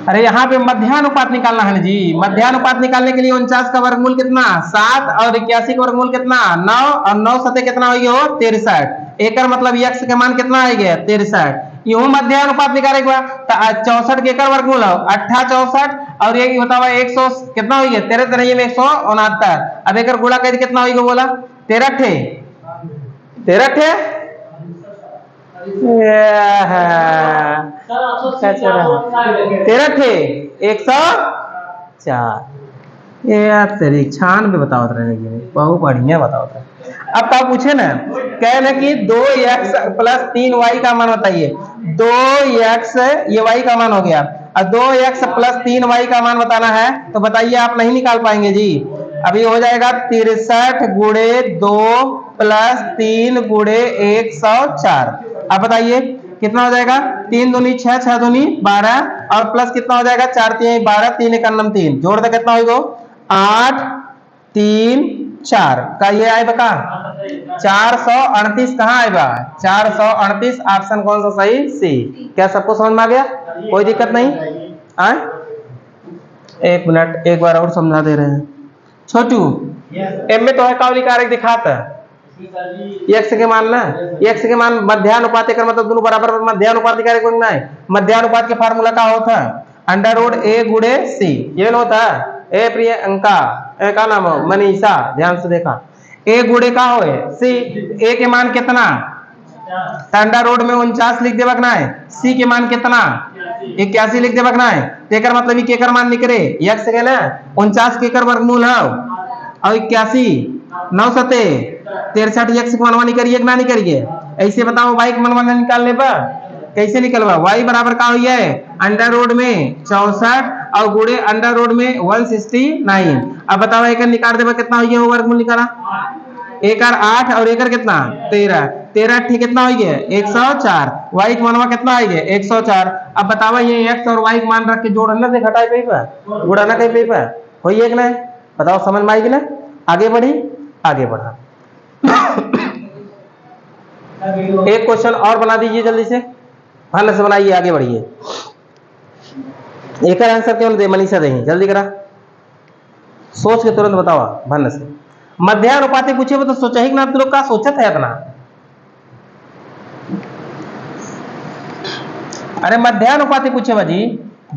अरे यहाँ पे मध्यानुपात निकालना है जी। मध्यानुपात निकालने के लिए 49 का वर्गमूल कितना 7 और 81 का वर्गमूल कितना 9 और 9 सते कितना हो गया 63। एक मतलब x का मान कितना आ गया 63। यूं मध्यानुपात निकालेगा तो 64 के एकर वर्गमूल हो 68 64 और ये बताओ 100 कितना हो गया 13 में 169। अब एकर गुणा कर कितना हो गया बोला 13 ठे 13 ठे 104। ये यार तेरी 96 बताओ रहने की, बहुत बढ़िया बताओ। अब क्या पूछे ना, कह ना कि 2x + 3y का मान बताइए। 2x ये y का मान हो गया और 2x + 3y का मान बताना है, तो बताइए आप नहीं निकाल पाएंगे जी। अभी हो जाएगा 63 गुणे 2 + 3 गुणे 104। अब बताइए कितना हो जाएगा 3 दूनी 6 6 दूनी 12 और प्लस कितना हो जाएगा 4 3 12 3 1 3 जोड़ दे कितना होगा 8 3 4 का ये आए बका 438 कहाँ आएगा 438। ऑप्शन कौन सा सही सी। क्या सबको समझ में आ गया, कोई दिक्कत नहीं आए। एक मिनट एक बार और समझा दे रहे हैं। छोटू एम में तो है कावली कारक दिखाता है x के मान ना, x के मान मध्यानुपात का मतलब दोनों बराबर मध्यानुपात का ना है। मध्यानुपात के फार्मूला का होता है √a गुणे c। ये ना होता है ए प्रियंका ए का नाम हो मनीषा, ध्यान से देखा a गुणे का हो c। a के मान कितना √, में 49 लिख देवक ना है। c के मान कितना 81 लिख देवक ना है। तेकर मतलब ये केकर मान निकले x के ना 49 के कर वर्गमूल है और 81 9 सते 63 x मनवा निकलिए ना निकलिए। ऐसे बताओ y के मनवा निकालने पर कैसे निकलवा। y बराबर का हो है √, में 64 और गुणे √, में 169। अब बताओ एक निकाल देगा कितना हो गया वर्गमूल निकाला एकर 8 और एकर कितना 13 ठीक कितना हो गया 104। y का मनवा कितना आ गया 104। अब बतावा ये x और y का मान रख के जोड़ना से घटाए पे पर गुणाना कहीं पे पर हो एक ना, बताओ समझ में आएगी ना। आगे बढ़ी, आगे बढ़ा। एक क्वेश्चन और बना दीजिए जल्दी से, हाँ से बनाइए, आगे बढ़िए। एक आंसर क्यों दे मनीषा दे जल्दी करा, सोच के तुरंत बताओ भन से। मध्यानुपाती पूछे तो सोचा ही कि ना, लोग का सोचत है इतना। अरे मध्यानुपाती पूछे भाजी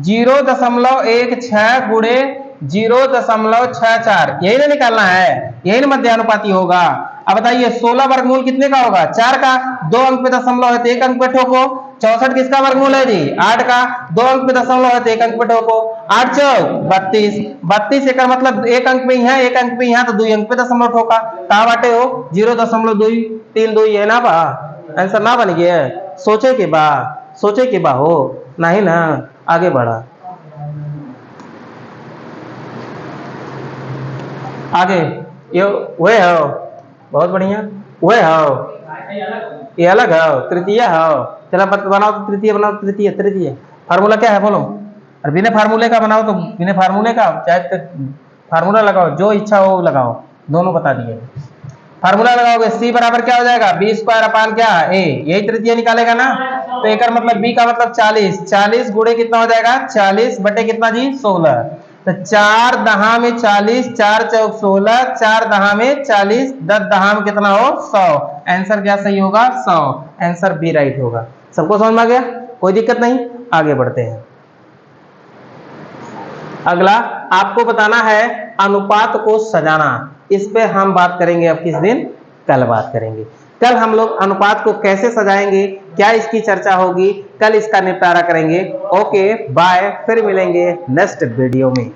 0.16 गुणे 0.64 यही ना निकालना है, यही ना मध्यानुपाती होगा। अब बताइए 16 वर्गमूल कितने का होगा 4 का, 2 अंक पे दशमलव है तो 1 अंक पे ठोको। 64 किसका वर्गमूल है जी 8 का, 2 अंक पे दशमलव है तो 1 अंक पे ठोको। 8 चौक 32, 32 एक मतलब 1 अंक पे यहाँ 1 अंक पे यहाँ तो 2 अंक पे दशमलव ठोका। कहा बाटे हो 0.232 है ना बा, आंसर ना बन गया। सोचे के बा, सोचे के बा हो नहीं ना, आगे बढ़ा। आगे ये वे हो बहुत बढ़िया, वे हो ये अलग हो, तृतीय हो। चला बनाओ तो तृतीय बनाओ, तृतीय तृतीय फार्मूला क्या है बोलो। और बिना फार्मूले का बनाओ तो बिना फार्मूले का, चाहे फार्मूला लगाओ जो इच्छा हो लगाओ, दोनों बता दिए। फार्मूला लगाओगे सी बराबर क्या हो जाएगा बी स्क्वायर अपान क्या ए, यही तृतीय निकालेगा ना। तो एक मतलब बी का मतलब 40, 40 गुणे कितना हो जाएगा 40 बटे कितना जी 16। तो 4 दहा में 40, 4 चौक 16, 4 दहा में 40, 10 दहा में कितना हो 100। आंसर क्या सही होगा 100। आंसर बी राइट होगा। सबको समझ में आ गया, कोई दिक्कत नहीं, आगे बढ़ते हैं। अगला आपको बताना है अनुपात को सजाना। इस पे हम बात करेंगे अब किस दिन, कल बात करेंगे। कल हम लोग अनुपात को कैसे सजाएंगे, क्या इसकी चर्चा होगी, कल इसका निपटारा करेंगे। ओके बाय, फिर मिलेंगे नेक्स्ट वीडियो में।